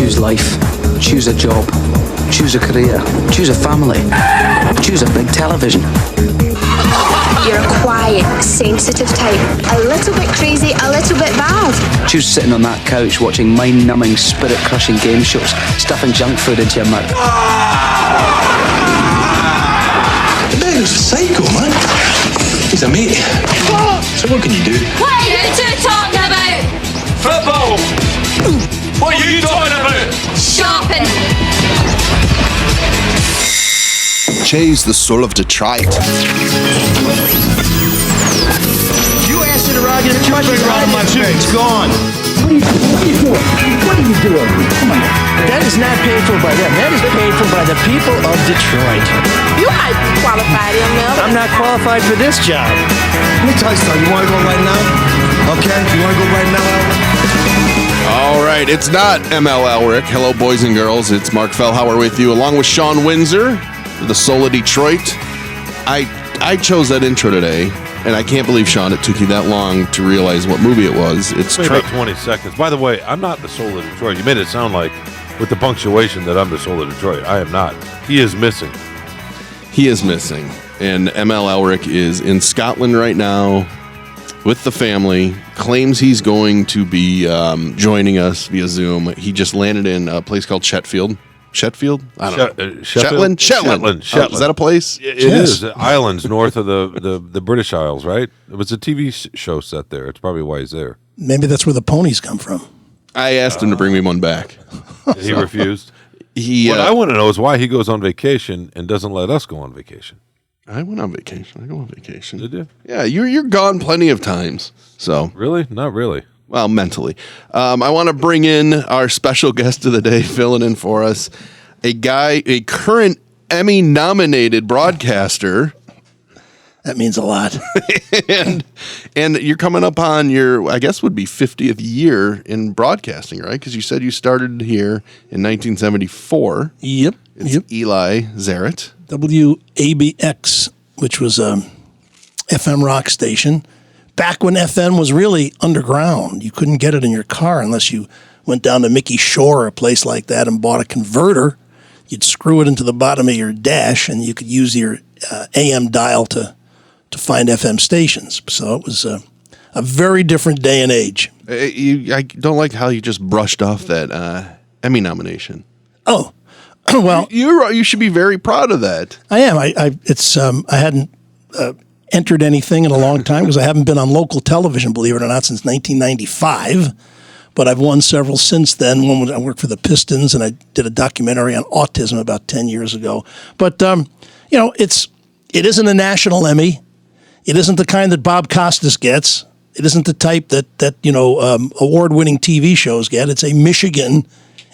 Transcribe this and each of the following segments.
Choose life. Choose a job. Choose a career. Choose a family. Choose a big television. You're a quiet, sensitive type. A little bit crazy, a little bit bad. Choose sitting on that couch watching mind-numbing, spirit-crushing game shows, stuffing junk food into your mouth. The man is a psycho, man. He's a mate. So what can you do? What are you two talking about? Football! What are you talking about? Shopping! Jay's the soul of Detroit. You asked it around, you might be around my face. It's gone. What are you doing? What are you doing? Come on. That is not paid for by them. That is paid for by the people of Detroit. You are qualified, Emil. I'm not qualified for this job. Let me tell you something. You want to go right now? Okay? You want to go right now? All right, it's not ML Elrick. Hello, boys and girls. It's Mark Fellhauer with you, along with Shawn Windsor, the soul of Detroit. I chose that intro today, and I can't believe, Shawn, it took you that long to realize what movie it was. It's about 20 seconds. By the way, I'm not the soul of Detroit. You made it sound like, with the punctuation, that I'm the soul of Detroit. I am not. He is missing. He is missing, and ML Elrick is in Scotland right now with the family. Claims he's going to be joining us via Zoom. He just landed in a place called Shetfield. Shetfield? I don't know. Shetland? Shetland. Is that a place? It is. Islands north of the British Isles, right? It was a TV show set there. It's probably why he's there. Maybe that's where the ponies come from. I asked him to bring me one back. He refused. What I want to know is why he goes on vacation and doesn't let us go on vacation. I went on vacation. I go on vacation. Did you? Yeah, you're gone plenty of times. So really? Not really. Well, mentally. I want to bring in our special guest of the day, filling in for us, a current Emmy-nominated broadcaster. That means a lot. and you're coming up on your, I guess, would be 50th year in broadcasting, right? Because you said you started here in 1974. Yep. It's Eli Zaret. WABX, which was a FM rock station. Back when FM was really underground, you couldn't get it in your car unless you went down to Mickey Shore or a place like that and bought a converter. You'd screw it into the bottom of your dash, and you could use your AM dial to find FM stations. So it was a very different day and age. I don't like how you just brushed off that Emmy nomination. Oh, well, you should be very proud of that. I am. I hadn't entered anything in a long time because I haven't been on local television, believe it or not, since 1995. But I've won several since then. One was I worked for the Pistons, and I did a documentary on autism about 10 years ago. But it isn't a national Emmy. It isn't the kind that Bob Costas gets. It isn't the type that award-winning TV shows get. It's a Michigan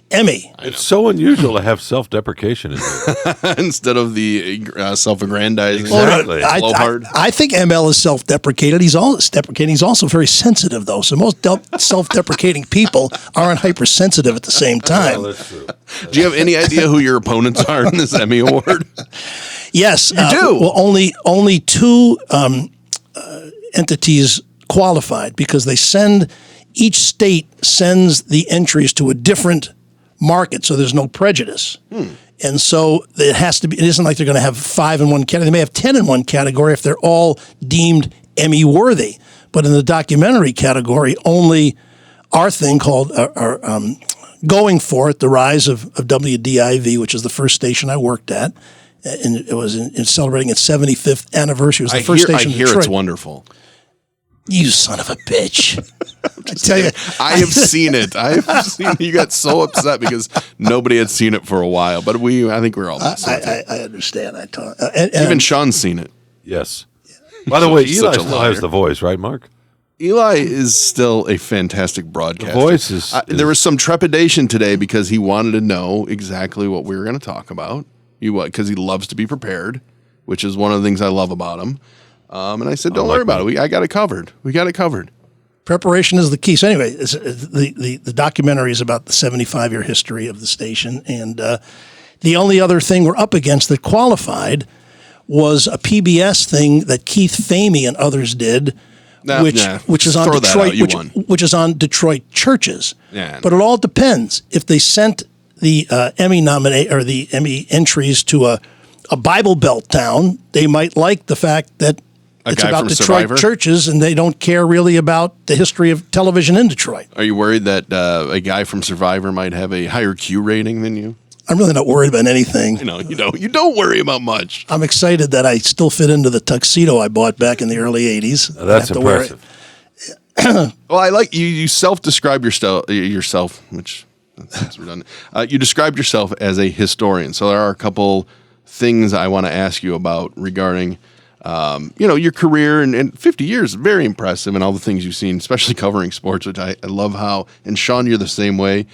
Emmy. It's so unusual to have self-deprecation in there. Instead of the self-aggrandizing. Exactly. I think ML is self-deprecated. He's self-deprecating. He's also very sensitive, though. So most self-deprecating people aren't hypersensitive at the same time. Well, that's true. Do you have any idea who your opponents are in this Emmy Award? Yes. You do? Well, only two entities qualified because each state sends the entries to a different market, so there's no prejudice. And so it isn't like they're going to have 5 in one category. They may have 10 in one category if they're all deemed Emmy worthy. But in the documentary category, only our thing called Going For It, the rise of WDIV, which is the first station I worked at. And it was in celebrating its 75th anniversary. It was the first station in Detroit. I hear it's wonderful. You son of a bitch. I tell you. I have seen it. You got so upset because nobody had seen it for a while. But I think we're all I understand. Even Shawn's seen it. Yes. By the way, Eli still has the voice, right, Mark? Eli is still a fantastic broadcaster. The voice is... There was some trepidation today because he wanted to know exactly what we were going to talk about. Because he loves to be prepared, which is one of the things I love about him. And I said, don't worry about it. I got it covered. We got it covered. Preparation is the key. So anyway, the documentary is about the 75-year history of the station. And the only other thing we're up against that qualified was a PBS thing that Keith Famey and others did which is on Throw that Detroit, out. You won. which is on Detroit churches. Yeah. But it all depends. If they sent the the Emmy entries to a Bible Belt town, they might like the fact that it's guy about from Detroit Survivor? churches, and they don't care really about the history of television in Detroit. Are you worried that a guy from Survivor might have a higher Q rating than you? I'm really not worried about anything. You don't worry about much. I'm excited that I still fit into the tuxedo I bought back in the early 80s. Now, that's impressive. Well, I like you self-describe yourself, which that's redundant. You described yourself as a historian. So there are a couple things I want to ask you about regarding your career and 50 years, very impressive, and all the things you've seen, especially covering sports, which I love how, and Shawn, you're the same way.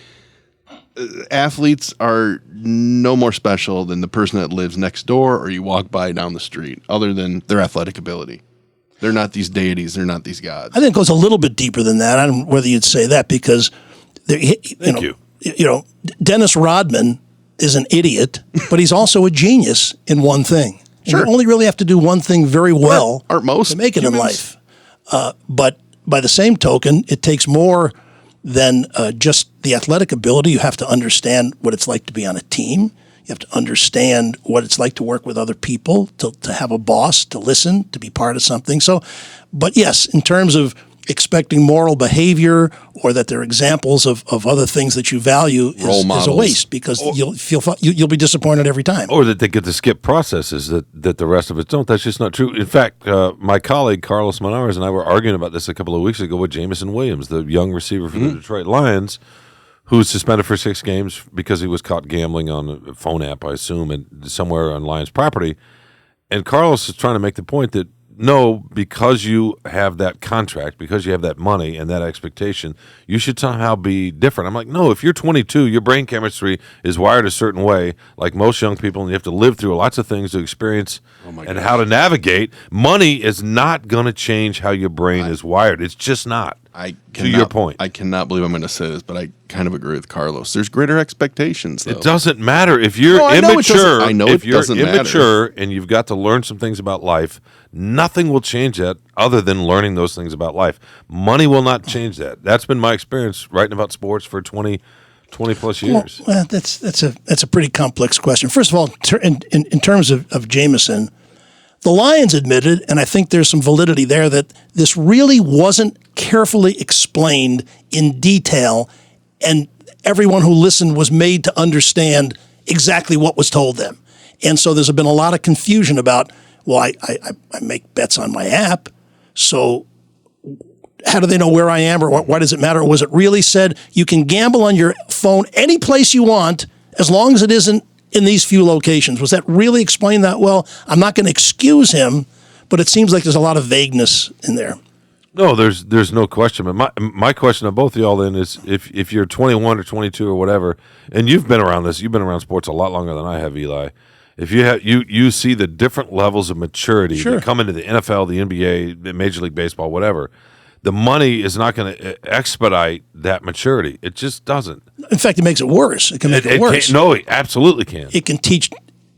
Athletes are no more special than the person that lives next door or you walk by down the street, other than their athletic ability. They're not these deities. They're not these gods. I think it goes a little bit deeper than that. I don't know whether you'd say that because, Thank you. Dennis Rodman is an idiot, but he's also a genius in one thing. Sure. And you only really have to do one thing very well Aren't most to make it in humans? life. But by the same token, it takes more than just the athletic ability. You have to understand what it's like to be on a team. You have to understand what it's like to work with other people, to have a boss, to listen, to be part of something. So, but yes, in terms of expecting moral behavior or that there are examples of other things that you value Role is a models. waste because you'll be disappointed every time. Or that they get to skip processes that the rest of us don't. That's just not true. In fact, my colleague Carlos Monarez and I were arguing about this a couple of weeks ago with Jamison Williams, the young receiver for the Detroit Lions, who was suspended for 6 games because he was caught gambling on a phone app, I assume, and somewhere on Lions property. And Carlos is trying to make the point that no, because you have that contract, because you have that money and that expectation, you should somehow be different. I'm like, no, if you're 22, your brain chemistry is wired a certain way, like most young people, and you have to live through lots of things to experience and how to navigate. Money is not going to change how your brain is wired. It's just not. To your point. I cannot believe I'm going to say this, but I kind of agree with Carlos. There's greater expectations, though. It doesn't matter if you're immature. If you're immature and you've got to learn some things about life, nothing will change that other than learning those things about life. Money will not change that. That's been my experience writing about sports for 20 plus years. Well, that's a pretty complex question. First of all, in terms of Jameson, the Lions admitted, and I think there's some validity there, that this really wasn't carefully explained in detail, and everyone who listened was made to understand exactly what was told them. And so there's been a lot of confusion about, well, I make bets on my app, so how do they know where I am, or why does it matter? Or was it really said you can gamble on your phone any place you want as long as it isn't in these few locations? Was that really explained that well? I'm not going to excuse him, but it seems like there's a lot of vagueness in there. No, there's no question. But my question to both of y'all then is if you're 21 or 22 or whatever, and you've been around this, you've been around sports a lot longer than I have, Eli. If you have you see the different levels of maturity that come into the NFL, the NBA, Major League Baseball, whatever. The money is not going to expedite that maturity. It just doesn't. In fact, it makes it worse. It can make it worse. No, it absolutely can. It can teach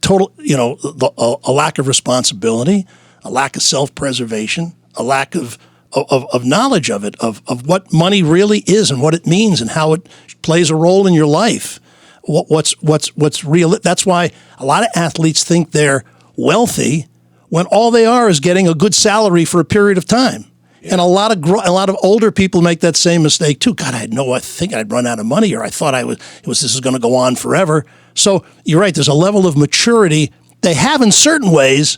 a lack of responsibility, a lack of self-preservation, a lack of knowledge of it, of what money really is and what it means and how it plays a role in your life. What's real? That's why a lot of athletes think they're wealthy when all they are is getting a good salary for a period of time. Yeah. And a lot of older people make that same mistake too. God, I think I'd run out of money, or I thought this is going to go on forever. So you're right. There's a level of maturity they have in certain ways,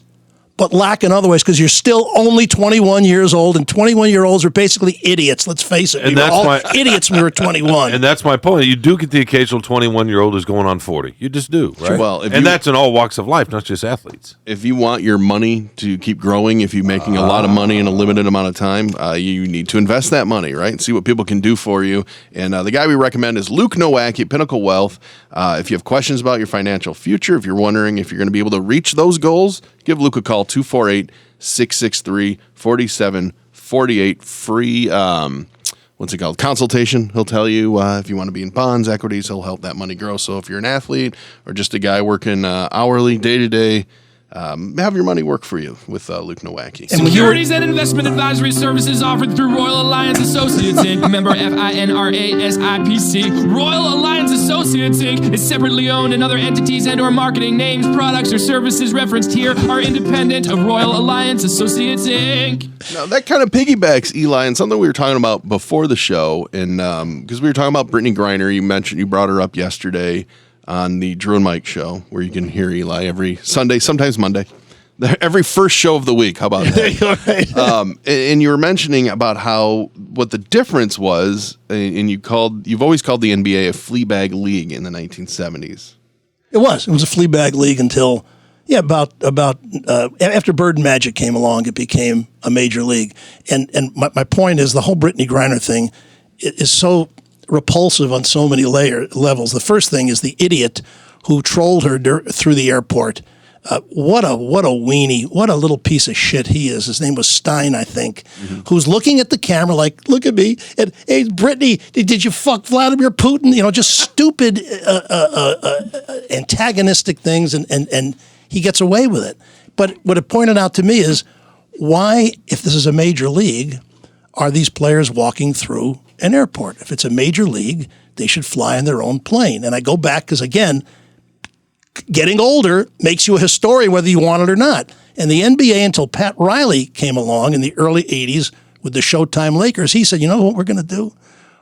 but lack in other ways because you're still only 21 years old, and 21-year-olds are basically idiots. Let's face it. We were all idiots when we were 21. And that's my point. You do get the occasional 21-year-old who's going on 40. You just do, right? Well, that's in all walks of life, not just athletes. If you want your money to keep growing, if you're making a lot of money in a limited amount of time, you need to invest that money, right? And see what people can do for you. And the guy we recommend is Luke Nowak at Pinnacle Wealth. If you have questions about your financial future, if you're wondering if you're going to be able to reach those goals, give Luke a call, 248-663-4748. Free, consultation. He'll tell you if you want to be in bonds, equities, he'll help that money grow. So if you're an athlete or just a guy working hourly, day-to-day, have your money work for you with Luke Nowacki. Securities and investment advisory services offered through Royal Alliance Associates Inc. Member FINRA-SIPC. Royal Alliance Associates Inc. is separately owned, and other entities and/or marketing names, products, or services referenced here are independent of Royal Alliance Associates Inc. Now that kind of piggybacks, Eli, and something we were talking about before the show, and because we were talking about Brittany Griner, you brought her up yesterday on the Drew and Mike show, where you can hear Eli every Sunday, sometimes Monday, every first show of the week. How about that? And you were mentioning about what the difference was, and you've always called the NBA a flea bag league in the 1970s. It was a flea bag league until about after Bird and Magic came along, it became a major league. And my point is the whole Brittany Griner thing is so repulsive on so many levels. The first thing is the idiot who trolled her through the airport. What a weenie, what a little piece of shit he is. His name was Stein, I think, who's looking at the camera like, look at me, and hey, Brittany, did you fuck Vladimir Putin? Just stupid, antagonistic things, and he gets away with it. But what it pointed out to me is why, if this is a major league, are these players walking through an airport? If it's a major league, they should fly in their own plane. And I go back because, again, getting older makes you a historian whether you want it or not. And the NBA, until Pat Riley came along in the early 80s with the Showtime Lakers, he said, you know what we're going to do?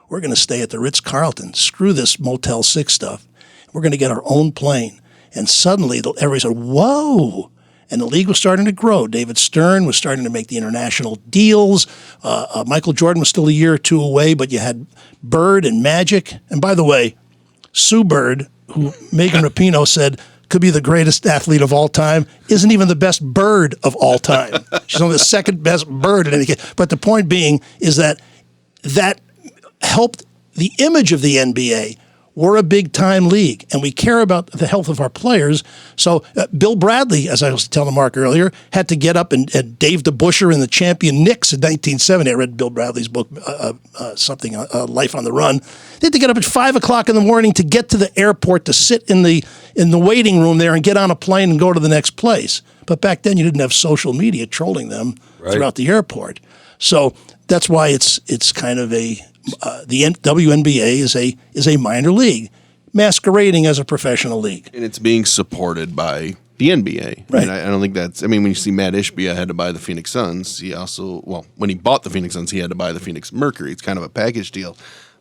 We're going to stay at the Ritz-Carlton. Screw this Motel 6 stuff. We're going to get our own plane. And suddenly everybody said, whoa. And the league was starting to grow. David Stern was starting to make the international deals. Michael Jordan was still a year or two away, but you had Bird and Magic. And by the way, Sue Bird, who Megan Rapinoe said could be the greatest athlete of all time, isn't even the best bird of all time. She's only the second best bird in any case. But the point being is that helped the image of the NBA. We're a big-time league, and we care about the health of our players. So Bill Bradley, as I was telling Mark earlier, had to get up and Dave DeBusschere in the champion Knicks in 1970. I read Bill Bradley's book, Life on the Run. They had to get up at 5 o'clock in the morning to get to the airport to sit in the waiting room there and get on a plane and go to the next place. But back then, you didn't have social media trolling them throughout the airport. So that's why it's kind of the WNBA is a minor league masquerading as a professional league. And it's being supported by the NBA. Right. And I don't think that's, when you see Matt Ishbia had to buy the Phoenix Suns, when he bought the Phoenix Suns, he had to buy the Phoenix Mercury. It's kind of a package deal.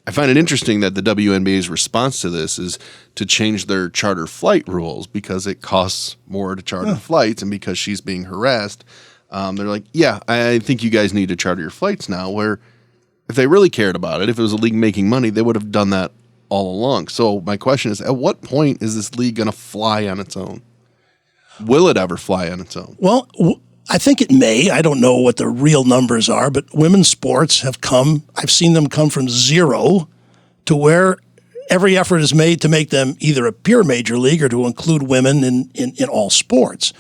I find it interesting that the WNBA's response to this is to change their charter flight rules because it costs more to charter flights, and because she's being harassed, they're like, yeah, I think you guys need to charter your flights now, where if they really cared about it, if it was a league making money, they would have done that all along. So my question is, at what point is this league going to fly on its own? Will it ever fly on its own? Well, I think it may. I don't know what the real numbers are, but women's sports have come. I've seen them come from zero to where every effort is made to make them either a pure major league or to include women in all sports.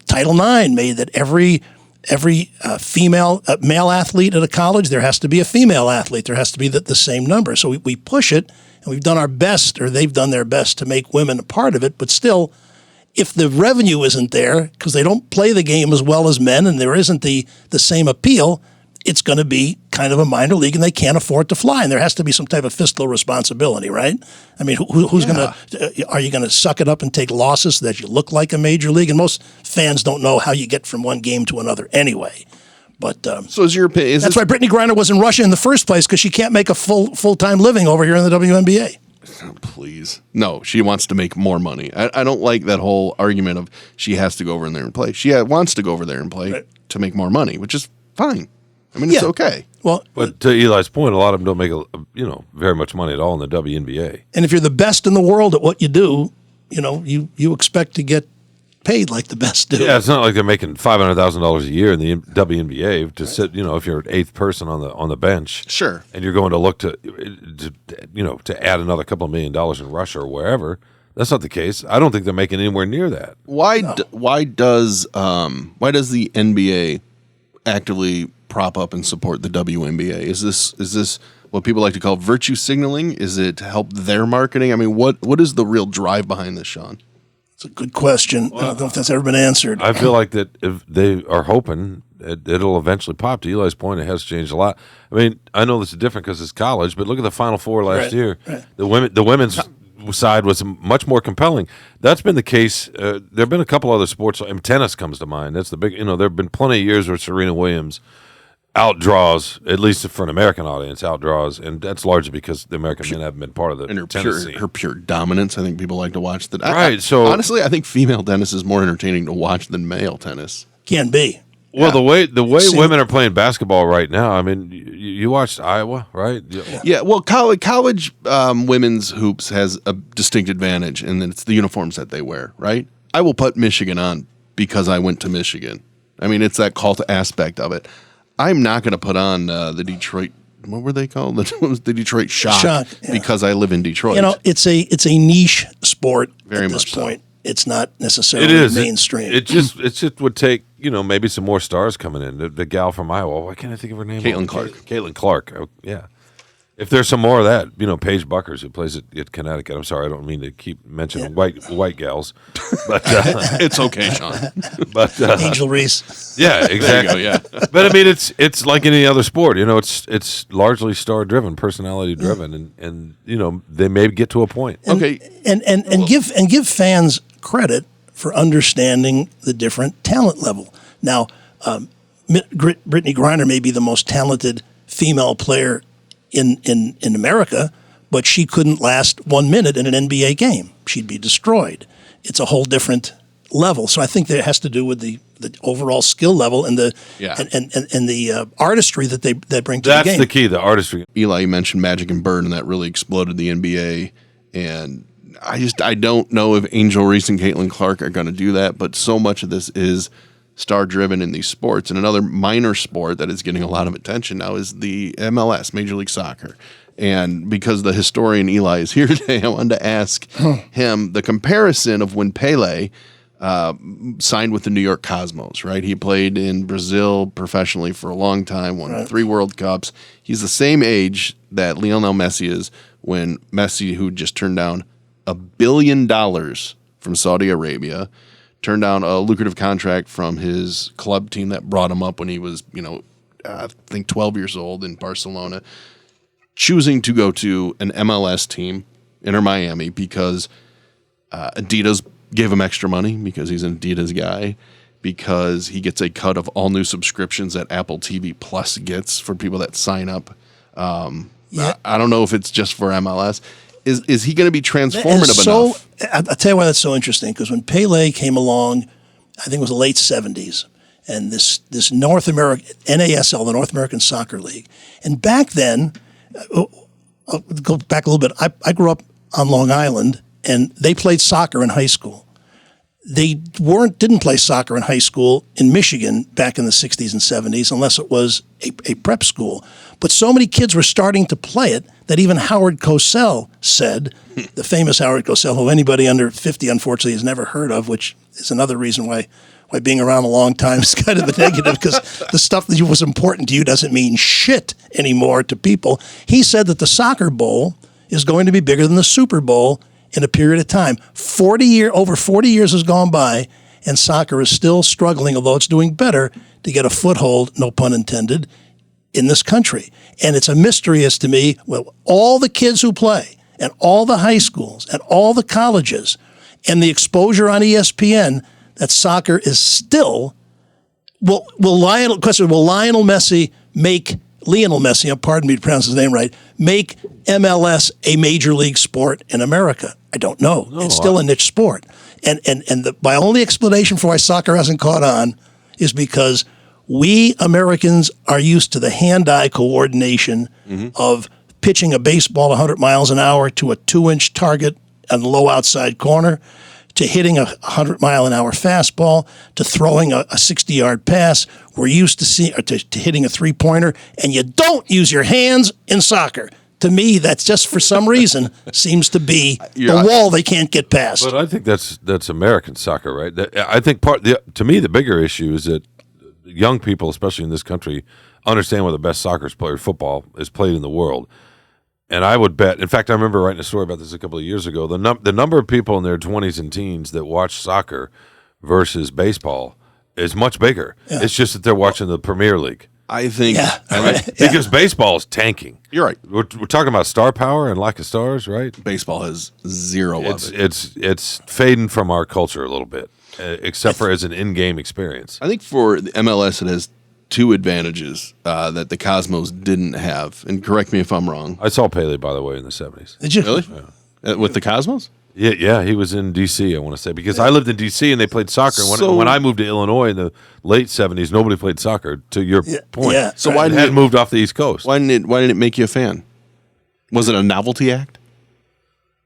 Title IX made that every male athlete at a college, there has to be a female athlete. There has to be the same number. So we push it, and we've done our best, or they've done their best to make women a part of it. But still, if the revenue isn't there because they don't play the game as well as men and there isn't the same appeal, it's going to be kind of a minor league, and they can't afford to fly. And there has to be some type of fiscal responsibility, right? I mean, who's going to – are you going to suck it up and take losses so that you look like a major league? And most fans don't know how you get from one game to another anyway. But so is your opinion? That's why Brittany Griner was in Russia in the first place, because she can't make a full-time living over here in the WNBA. Oh, please. No, she wants to make more money. I don't like that whole argument of she has to go over in there and play. She wants to go over there and play to make more money, which is fine. I mean, it's okay. Well, but to Eli's point, a lot of them don't make very much money at all in the WNBA. And if you're the best in the world at what you do, you expect to get paid like the best do. Yeah, it's not like they're making $500,000 a year in the WNBA to sit. If you're an eighth person on the bench, sure, and you're going to look to add another couple of $1 million in Russia or wherever. That's not the case. I don't think they're making anywhere near that. Why does the NBA actively prop up and support the WNBA? Is this what people like to call virtue signaling? Is it to help their marketing? I mean, what is the real drive behind this, Shawn? It's a good question. I don't know if that's ever been answered. I feel like that if they are hoping it'll eventually pop. To Eli's point, it has changed a lot. I mean, I know this is different because it's college, but look at the Final Four last year. Right. The women's side was much more compelling. That's been the case. There have been a couple other sports. Tennis comes to mind. That's the big. There have been plenty of years where Serena Williams outdraws, at least for an American audience, and that's largely because the American men haven't been part of the tennis scene. Her pure dominance. I think people like to watch that. Right. Honestly, I think female tennis is more entertaining to watch than male tennis. Can be. Well, the way women are playing basketball right now, I mean, you watched Iowa, right? Yeah. Well, college women's hoops has a distinct advantage, and then it's the uniforms that they wear, right? I will put Michigan on because I went to Michigan. I mean, it's that cult aspect of it. I'm not going to put on the Detroit. What were they called? The Detroit Shock because I live in Detroit. It's a niche sport Very at much this so. point. It's not necessarily mainstream. It just would take maybe some more stars coming in. The gal from Iowa. Why can't I think of her name? Caitlin Clark. Caitlin Clark. Oh, yeah. If there's some more of that, Paige Buckers, who plays at Connecticut. I'm sorry, I don't mean to keep mentioning white gals, but it's okay, Shawn. But Angel Reese. Yeah, exactly. Yeah. But I mean, it's like any other sport. It's largely star driven, personality driven, and they may get to a point. And give fans credit for understanding the different talent level. Now, Brittany Griner may be the most talented female player in America, but she couldn't last 1 minute in an NBA game. She'd be destroyed. It's a whole different level. So I think that it has to do with the overall skill level and the and the artistry that they bring to the game. That's the key, the artistry. Eli, you mentioned Magic and Bird, and that really exploded the NBA. And I don't know if Angel Reese and Caitlin Clark are going to do that, but so much of this is star-driven in these sports. And another minor sport that is getting a lot of attention now is the MLS, Major League Soccer. And because the historian Eli is here today, I wanted to ask him the comparison of when Pele signed with the New York Cosmos, right? He played in Brazil professionally for a long time, won 3 World Cups. He's the same age that Lionel Messi is when Messi, who just turned down $1 billion from Saudi Arabia, turned down a lucrative contract from his club team that brought him up when he was, I think 12 years old in Barcelona, choosing to go to an MLS team, Inter Miami, because Adidas gave him extra money because he's an Adidas guy, because he gets a cut of all new subscriptions that Apple TV Plus gets for people that sign up. I don't know if it's just for MLS. Is he going to be transformative enough? I'll tell you why that's so interesting, because when Pele came along, I think it was the late 70s, and this North American, NASL, the North American Soccer League, and back then, I'll go back a little bit, I grew up on Long Island, and they played soccer in high school. They didn't play soccer in high school in Michigan back in the 60s and 70s unless it was a prep school. But so many kids were starting to play it that even Howard Cosell said, the famous Howard Cosell, who anybody under 50 unfortunately has never heard of, which is another reason why being around a long time is kind of a negative, because the stuff that was important to you doesn't mean shit anymore to people. He said that the soccer bowl is going to be bigger than the Super Bowl in a period of time. Over 40 years has gone by, and soccer is still struggling, although it's doing better, to get a foothold, no pun intended, in this country. And it's a mystery as to me, well, all the kids who play, and all the high schools, and all the colleges, and the exposure on ESPN, that soccer is still, will Lionel Messi make Lionel Messi, pardon me to pronounce his name right, make MLS a major league sport in America? I don't know. It's still a niche sport. And my only explanation for why soccer hasn't caught on is because we Americans are used to the hand-eye coordination of pitching a baseball 100 miles an hour to a 2-inch target on the low outside corner, to hitting a 100-mile-an-hour fastball, to throwing a 60-yard pass. We're used to hitting a three-pointer, and you don't use your hands in soccer. To me, that's just for some reason seems to be the wall they can't get past. But I think that's American soccer, right? I think to me the bigger issue is that young people, especially in this country, understand where the best soccer player, football, is played in the world. And I would bet. In fact, I remember writing a story about this a couple of years ago. The number of people in their 20s and teens that watch soccer versus baseball is much bigger. Yeah. It's just that they're watching the Premier League. I think because baseball is tanking. You're right. We're talking about star power and lack of stars, right? Baseball has zero of it. It's fading from our culture a little bit, except for as an in-game experience. I think for the MLS, it has two advantages that the Cosmos didn't have. And correct me if I'm wrong. I saw Pele, by the way, in the 70s. Did you? Really? Yeah. With the Cosmos? Yeah, he was in D.C., I want to say, because I lived in D.C. and they played soccer. When I moved to Illinois in the late 70s, nobody played soccer, to your point. Yeah. So why didn't it moved off the East Coast? Why didn't it make you a fan? Was it a novelty act?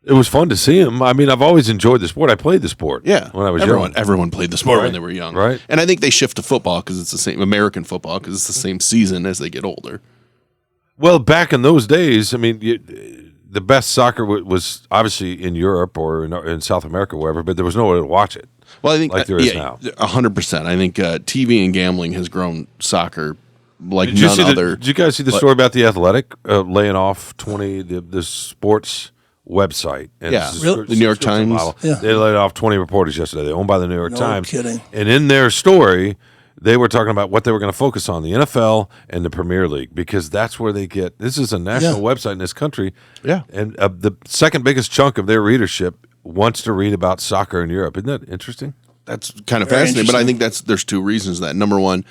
It was fun to see him. I mean, I've always enjoyed the sport. I played the sport when I was young. Everyone played the sport when they were young. Right. And I think they shift to football because it's the same American football because it's the same season as they get older. Well, back in those days, I mean, the best soccer was obviously in Europe or in South America, wherever, but there was nowhere to watch it. Well, I think like there is now. 100%. I think TV and gambling has grown soccer like none other. Did you guys see the story about the Athletic laying off the sports website? And really? The New York Times. Model. Yeah. They laid off 20 reporters yesterday. They're owned by the New York Times. No kidding. And in their story, they were talking about what they were going to focus on, the NFL and the Premier League, because that's where they get. This is a national website in this country. Yeah. And the second biggest chunk of their readership wants to read about soccer in Europe. Isn't that interesting? That's kind of fascinating, but I think there's two reasons that. Number one,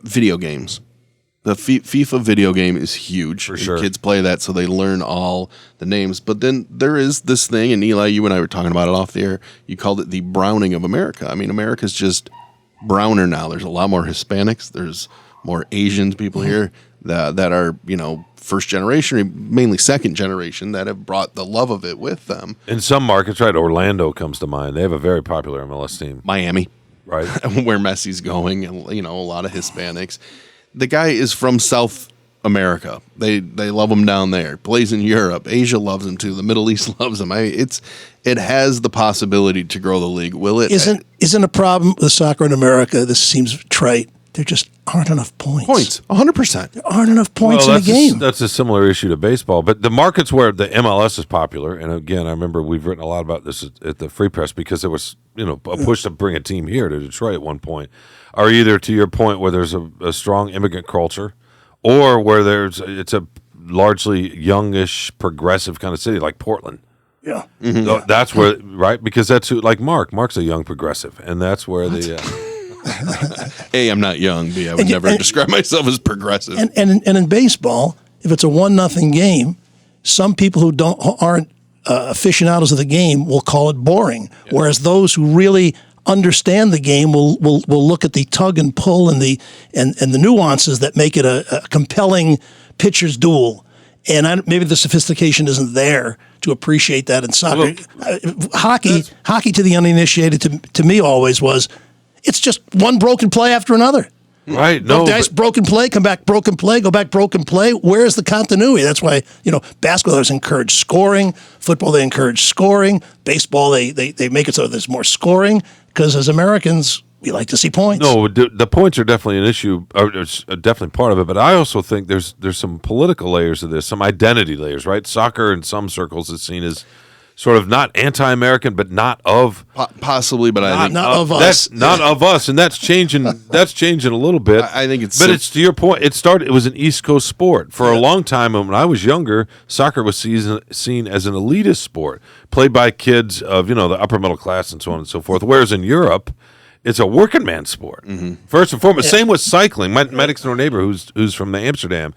video games. The FIFA video game is huge. For sure. Kids play that, so they learn all the names. But then there is this thing, and Eli, you and I were talking about it off the air. You called it the browning of America. I mean, America's just browner now. There's a lot more Hispanics. There's more Asian people here that are, first generation, or mainly second generation, that have brought the love of it with them. In some markets, right, Orlando comes to mind. They have a very popular MLS team. Miami. Right. Where Messi's going, and, a lot of Hispanics. The guy is from South America. They love him down there. Plays in Europe. Asia loves him too. The Middle East loves him. It has the possibility to grow the league. Will it? Isn't a problem with soccer in America? This seems trite. There just aren't enough points. 100%. There aren't enough points in the game. That's a similar issue to baseball. But the markets where the MLS is popular, and again, I remember we've written a lot about this at the Free Press because there was a push to bring a team here to Detroit at one point, are either to your point where there's a strong immigrant culture, or where it's a largely youngish, progressive kind of city like Portland. Yeah. Mm-hmm. So that's where, right? Because that's like Mark. Mark's a young progressive, and that's where A, I'm not young. B, I would never describe myself as progressive. And in baseball, if it's a 1-0 game, some people who aren't aficionados of the game will call it boring, whereas those who really understand the game will look at the tug and pull and the nuances that make it a compelling pitcher's duel. And maybe the sophistication isn't there to appreciate that in soccer. Hockey to the uninitiated, to me, always was, it's just one broken play after another. Right. Broken play, come back, broken play, go back, broken play. Where's the continuity? That's why, basketball, there's encourage scoring. Football, they encourage scoring. Baseball, they make it so there's more scoring, because as Americans, we like to see points. No, the points are definitely an issue, or it's definitely part of it. But I also think there's some political layers of this, some identity layers, right? Soccer in some circles is seen as sort of not anti-American, but not of possibly, but I think not of us. Not of us, and that's changing. That's changing a little bit. I think it's. But it's to your point. It was an East Coast sport for a long time. When I was younger, soccer was seen as an elitist sport, played by kids of the upper middle class and so on and so forth. Whereas in Europe, it's a working man sport first and foremost. Same with cycling. My next door neighbor, who's from Amsterdam,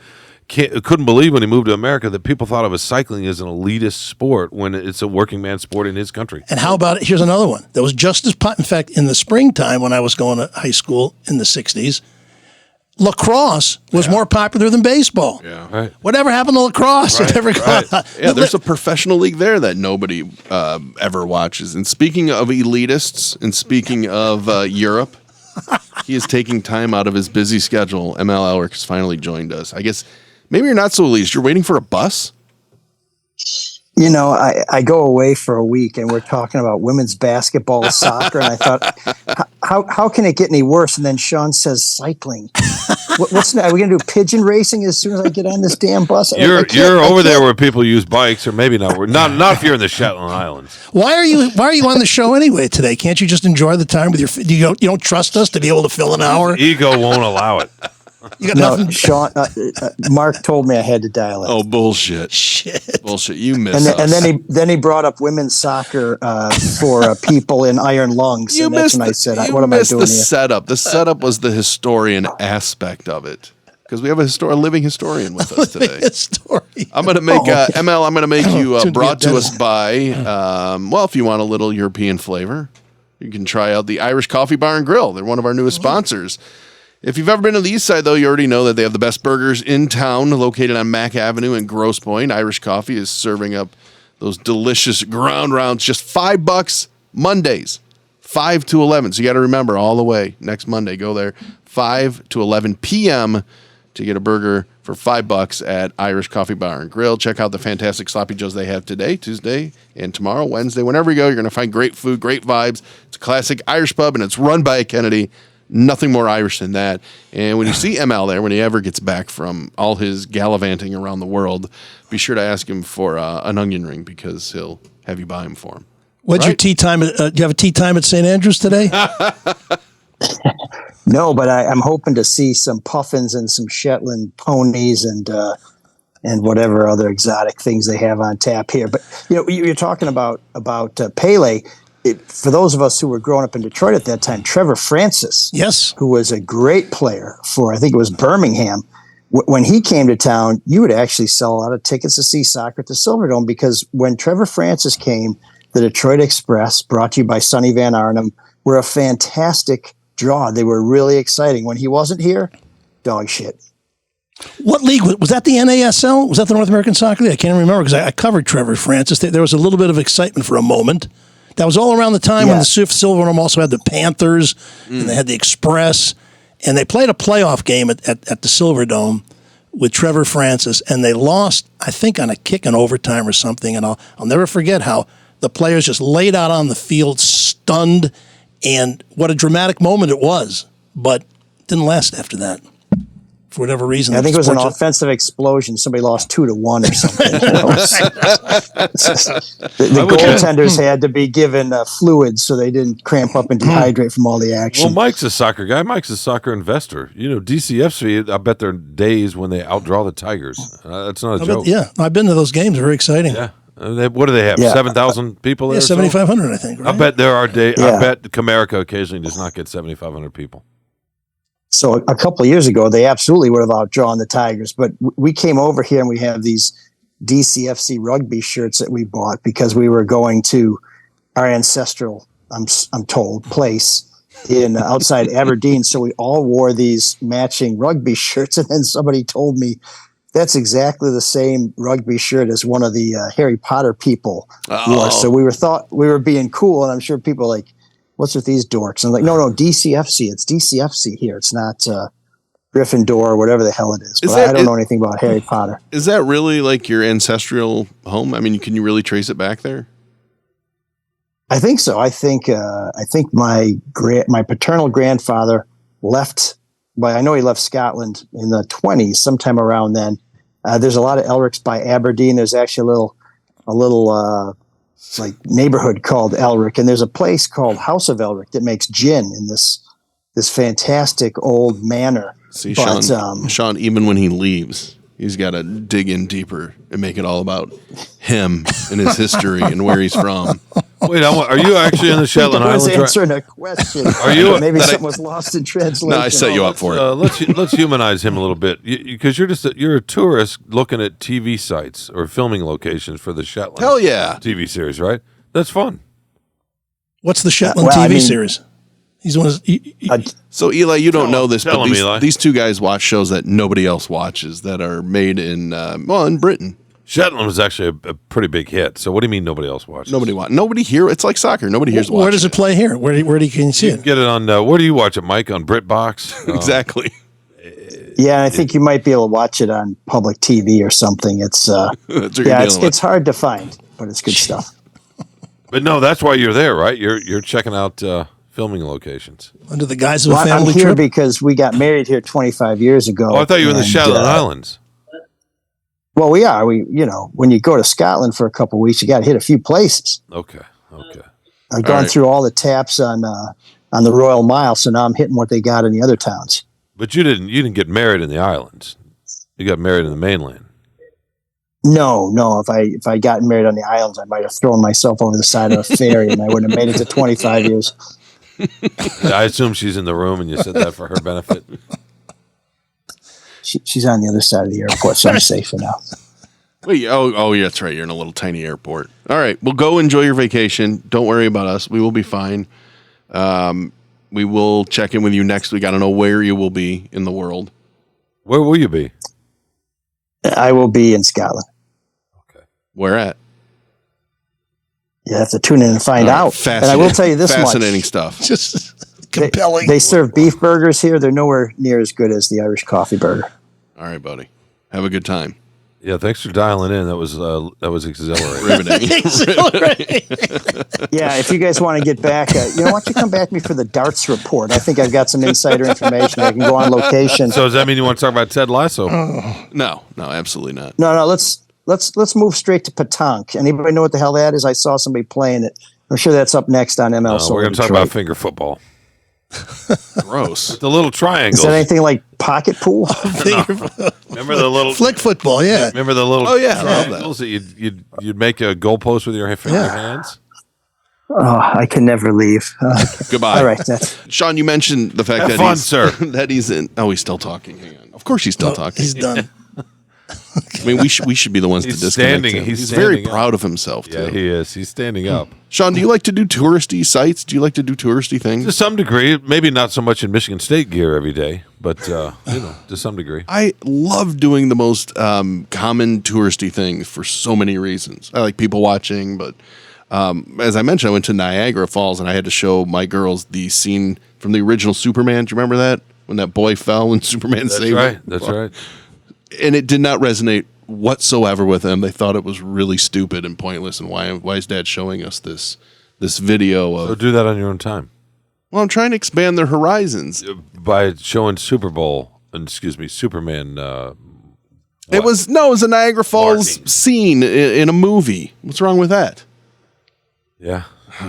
couldn't believe when he moved to America that people thought of cycling as an elitist sport when it's a working man sport in his country. And how about here's another one that was just as in fact, in the springtime when I was going to high school in the 60s, lacrosse was more popular than baseball. Yeah. Right. Whatever happened to lacrosse? Yeah, there's a professional league there that nobody ever watches. And speaking of elitists and speaking of Europe, he is taking time out of his busy schedule. Elrick has finally joined us. I guess maybe you're not so elitist. You're waiting for a bus? I go away for a week and we're talking about women's basketball, soccer, and I thought, how can it get any worse? And then Shawn says cycling. What's next? Are we going to do pigeon racing as soon as I get on this damn bus? You're over there where people use bikes, or maybe not. Not if you're in the Shetland Islands. Why are you on the show anyway today? Can't you just enjoy the time with you don't trust us to be able to fill an hour? Ego won't allow it. You got nothing. Sean, Mark told me I had to dial in. Oh, bullshit! Shit, bullshit! You missed us. And then he brought up women's soccer for people in iron lungs. You and that's missed. when I said, you "What am I missed doing the here?" setup. The setup was the historian aspect of it, because we have a living historian with us today. I'm going to make ML. I'm going to make you brought to us by. If you want a little European flavor, you can try out the Irish Coffee Bar and Grill. They're one of our newest sponsors. If you've ever been to the east side, though, you already know that they have the best burgers in town, located on Mack Avenue in Grosse Pointe. Irish Coffee is serving up those delicious ground rounds, just $5 Mondays, 5 to 11. So you got to remember all the way next Monday, go there, 5 to 11 p.m. to get a burger for $5 at Irish Coffee Bar and Grill. Check out the fantastic sloppy joes they have today, Tuesday, and tomorrow, Wednesday. Whenever you go, you're going to find great food, great vibes. It's a classic Irish pub, and it's run by a Kennedy. Nothing more Irish than that. And when you see ML there, when he ever gets back from all his gallivanting around the world, be sure to ask him for an onion ring, because he'll have you buy him for him. What's your tea time? Do you have a tea time at St. Andrews today? No, but I'm hoping to see some puffins and some Shetland ponies and whatever other exotic things they have on tap here. But you're talking about Pele. For those of us who were growing up in Detroit at that time, Trevor Francis, yes, who was a great player for, I think it was Birmingham, when he came to town, you would actually sell a lot of tickets to see soccer at the Silverdome, because when Trevor Francis came, the Detroit Express, brought to you by Sonny Van Arnhem, were a fantastic draw. They were really exciting. When he wasn't here, dog shit. What league was that? The NASL? Was that the North American Soccer League? I can't remember, because I covered Trevor Francis. There was a little bit of excitement for a moment. That was all around the time when the Silverdome also had the Panthers and they had the Express, and they played a playoff game at the Silverdome with Trevor Francis, and they lost, I think, on a kick in overtime or something. And I'll never forget how the players just laid out on the field, stunned, and what a dramatic moment it was. But it didn't last after that, for whatever reason. I think it was an offensive explosion. Somebody lost 2-1 or something. The goaltenders had to be given fluids so they didn't cramp up and dehydrate from all the action. Well, Mike's a soccer guy. Mike's a soccer investor. DCFC, I bet there are days when they outdraw the Tigers. That's not a joke. I've been to those games. Very exciting. Yeah. What do they have? 7,000 people there? Yeah, 7,500, I think. Right? I bet there are days. I bet Comerica occasionally does not get 7,500 people. So a couple of years ago, they absolutely would have outdrawn the Tigers. But we came over here and we have these DCFC rugby shirts that we bought because we were going to our ancestral, I'm told, place in outside Aberdeen. So we all wore these matching rugby shirts. And then somebody told me that's exactly the same rugby shirt as one of the Harry Potter people wore. So we thought we were being cool. And I'm sure people are like, what's with these dorks? And I'm like, no, DCFC. It's DCFC here. It's not Gryffindor or whatever the hell it is. But I don't know anything about Harry Potter. Is that really like your ancestral home? I mean, can you really trace it back there? I think so. I think my paternal grandfather left. But I know he left Scotland in the 1920s, sometime around then. There's a lot of Elricks by Aberdeen. There's actually a little like neighborhood called Elrick, and there's a place called House of Elrick that makes gin in this fantastic old manor. See, Shawn, even when he leaves, he's got to dig in deeper and make it all about him and his history and where he's from. Wait, are you actually in the Shetland Islands? I was answering a question. Are you? Maybe something was lost in translation. No, I set you up for it. Let's humanize him a little bit, because you're a tourist looking at TV sites or filming locations for the Shetland. Hell yeah, TV series, right? That's fun. What's the Shetland TV series? He's one of so Eli, you don't know this, but Eli. these two guys watch shows that nobody else watches that are made in Britain. Shetland was actually a pretty big hit. So what do you mean nobody else watches? Nobody here. It's like soccer. Nobody here's watching. Where does it play here? Where can you see it? Get it on. Where do you watch it, Mike? On BritBox? Exactly. Yeah, I think you might be able to watch it on public TV or something. It's it's hard to find, but it's good stuff. But no, that's why you're there, right? You're checking out filming locations? Under the guise of Well, a family I'm here trip? because we got married here 25 years ago. Oh, I thought you were in the and, Shetland Islands. Well, we are. When you go to Scotland for a couple of weeks, you got to hit a few places. Okay. I've gone through all the taps on the Royal Mile, so now I'm hitting what they got in the other towns. But you didn't get married in the islands. You got married in the mainland. No. If I gotten married on the islands, I might have thrown myself over the side of a ferry, and I wouldn't have made it to 25 years. I assume she's in the room, and you said that for her benefit. She's on the other side of the airport, so I'm safe for now. Wait, yeah, that's right. You're in a little tiny airport. All right, well, go enjoy your vacation. Don't worry about us. We will be fine. We will check in with you next week. I don't know where you will be in the world. Where will you be? I will be in Scotland. Okay. Where at? You have to tune in and find out. And I will tell you this fascinating much. stuff. Just compelling. They serve beef burgers here. They're nowhere near as good as the Irish coffee burger. All right, buddy. Have a good time. Yeah, thanks for dialing in. That was exhilarating. Riveting. Yeah, if you guys want to get back, why don't you come back to me for the darts report? I think I've got some insider information. I can go on location. So does that mean you want to talk about Ted Lasso? No, absolutely not. No. Let's move straight to Petanque. Anybody know what the hell that is? I saw somebody playing it. I'm sure that's up next on ML. No, we're going to talk about finger football. Gross. The little triangle. Is that anything like pocket pool? Remember the little flick football? Yeah. Remember the little triangles that you'd make a goalpost with your hands? Oh, I can never leave. Goodbye. All right. Sean, you mentioned the fact Have that fun, sir. that he's in. Oh, he's still talking. Hang on. Of course, he's still talking. He's done. I mean, we should be the ones to disconnect him. He's very proud of himself, too. Yeah, he is. He's standing up. Sean, do you like to do touristy sites? Do you like to do touristy things? To some degree. Maybe not so much in Michigan State gear every day, but to some degree. I love doing the most common touristy things for so many reasons. I like people watching, but as I mentioned, I went to Niagara Falls, and I had to show my girls the scene from the original Superman. Do you remember that? When that boy fell and Superman saved him? That's right. And it did not resonate whatsoever with them. They thought it was really stupid and pointless. And why is Dad showing us this video of? So do that on your own time. Well, I'm trying to expand their horizons by showing Superman. It was a Niagara Falls scene in a movie. What's wrong with that? Yeah,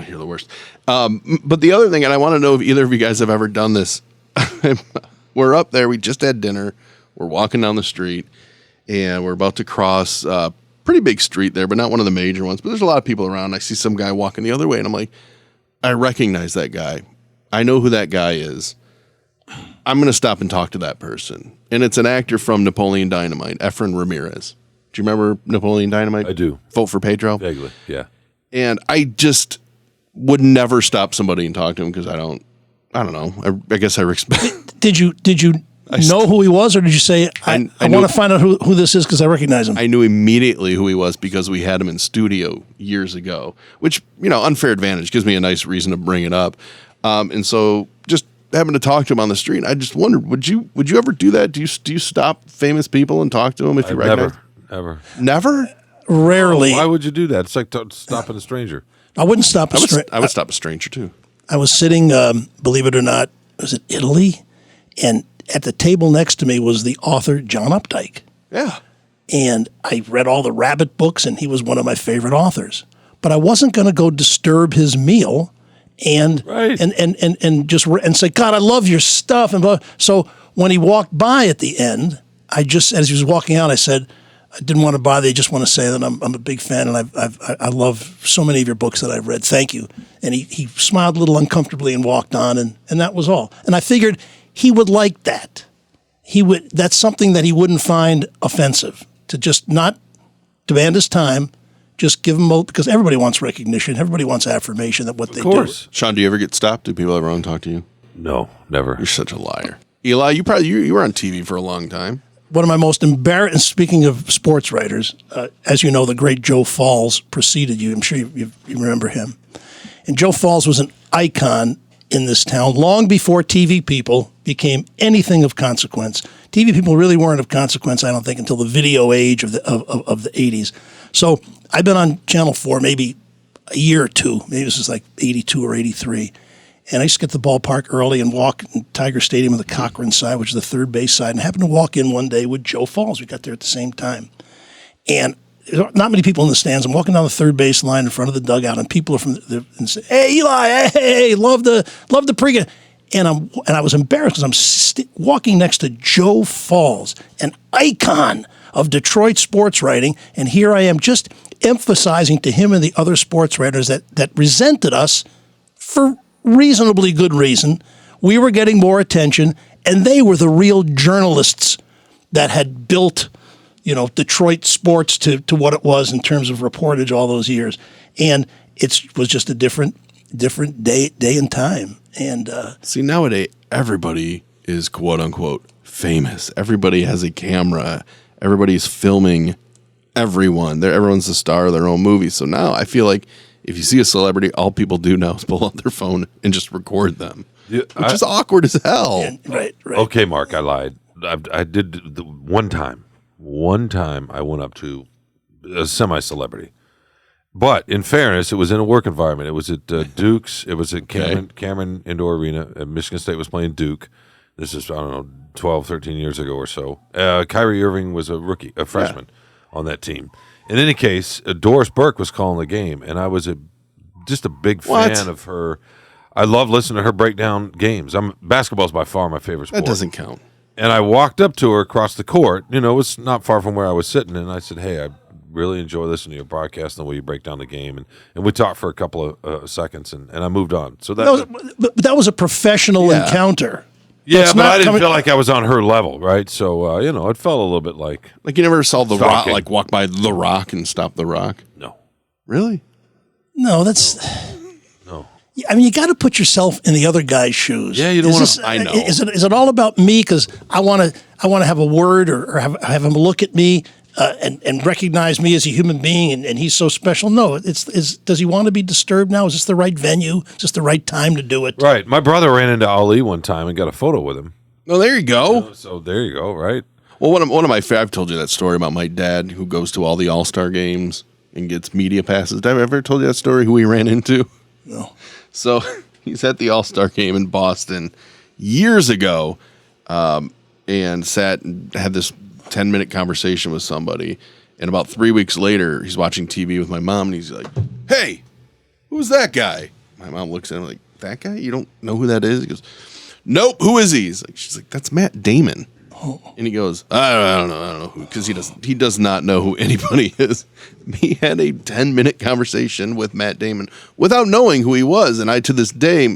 you're the worst. But the other thing, and I want to know if either of you guys have ever done this. We're up there. We just had dinner. We're walking down the street, and we're about to cross a pretty big street there, but not one of the major ones. But there's a lot of people around. I see some guy walking the other way, and I'm like, I recognize that guy. I know who that guy is. I'm going to stop and talk to that person. And it's an actor from Napoleon Dynamite, Efren Ramirez. Do you remember Napoleon Dynamite? I do. Vote for Pedro? Vaguely, yeah. And I just would never stop somebody and talk to him because I don't know. I guess I respect. Did you know who he was, or did you say, I want to find out who this is because I recognize him? I knew immediately who he was because we had him in studio years ago, which, unfair advantage gives me a nice reason to bring it up. And so just having to talk to him on the street, I just wondered, would you ever do that? Do you stop famous people and talk to them if you recognize? Never? Rarely. Why would you do that? It's like stopping a stranger. I wouldn't stop a stranger. I would stop a stranger too. I was sitting, believe it or not, was it Italy? And at the table next to me was the author John Updike. Yeah. And I read all the Rabbit books, and he was one of my favorite authors. But I wasn't going to go disturb his meal and say, God, I love your stuff. And so when he walked by at the end, as he was walking out, I said, I didn't want to bother you. I just want to say that I'm a big fan, and I love so many of your books that I've read. Thank you. And he smiled a little uncomfortably and walked on, and that was all. And I figured he would like that. That's something that he wouldn't find offensive, to just not demand his time, just give him because everybody wants recognition. Everybody wants affirmation that what they do. Of course. Sean, do you ever get stopped? Do people ever want to talk to you? No, never. You're such a liar. Eli, you were on TV for a long time. One of my most embarrassing, speaking of sports writers, as you know, the great Joe Falls preceded you. I'm sure you remember him. And Joe Falls was an icon in this town long before TV people became anything of consequence. TV people really weren't of consequence, I don't think, until the video age of the 80s. So I've been on Channel 4 maybe a year or two. Maybe this is like 82 or 83. And I used to get to the ballpark early and walk in Tiger Stadium on the Cochran side, which is the third base side, and happened to walk in one day with Joe Falls. We got there at the same time. And there's not many people in the stands. I'm walking down the third base line in front of the dugout, and people are and say, "Hey, Eli, hey, love the pregame." And I was embarrassed because I'm walking next to Joe Falls, an icon of Detroit sports writing, and here I am just emphasizing to him and the other sports writers that resented us for reasonably good reason. We were getting more attention, and they were the real journalists that had built, Detroit sports to what it was in terms of reportage all those years. And it was just a different day and time. And see, nowadays everybody is quote unquote famous. Everybody has a camera. Everybody's filming everyone. Everyone's the star of their own movie. So now I feel like if you see a celebrity, all people do now is pull out their phone and just record them, which is awkward as hell. Yeah, right. Okay, Mark, I lied. I did one time. One time I went up to a semi-celebrity. But in fairness, it was in a work environment. It was at Duke's. It was at Cameron Indoor Arena. Michigan State was playing Duke. This is, 12, 13 years ago or so. Kyrie Irving was a freshman on that team. In any case, Doris Burke was calling the game, and I was just a big fan of her. I love listening to her break down games. Basketball's by far my favorite sport. That doesn't count. And I walked up to her across the court. It was not far from where I was sitting, and I said, "Hey, I really enjoy listening to your podcast and the way you break down the game." And we talked for a couple of seconds, and I moved on. So that was a professional encounter. Yeah, but I didn't feel like I was on her level, right? So, it felt a little bit like you never saw The Rock, walk by The Rock and stop The Rock? No. Really? No, that's... No. I mean, you got to put yourself in the other guy's shoes. Yeah, you don't want to... I know. Is it all about me because I want to have a word or have him look at me and recognize me as a human being and he's so special? No, does he want to be disturbed now? Is this the right venue? Is this the right time to do it? Right. My brother ran into Ali one time and got a photo with him. Oh, there you go. So there you go, right? Well, one of my I've told you that story about my dad who goes to all the All-Star games and gets media passes. Did I ever told you that story, who he ran into? No. So he's at the All-Star game in Boston years ago and sat and had this 10-minute conversation with somebody. And about 3 weeks later, he's watching TV with my mom, and he's like, "Hey, who's that guy?" My mom looks at him like, "That guy? You don't know who that is?" He goes, "Nope, who is he?" She's like, "That's Matt Damon." Oh. And he goes, I don't know who, because he does not know who anybody is. He had a 10-minute conversation with Matt Damon without knowing who he was. And I, to this day,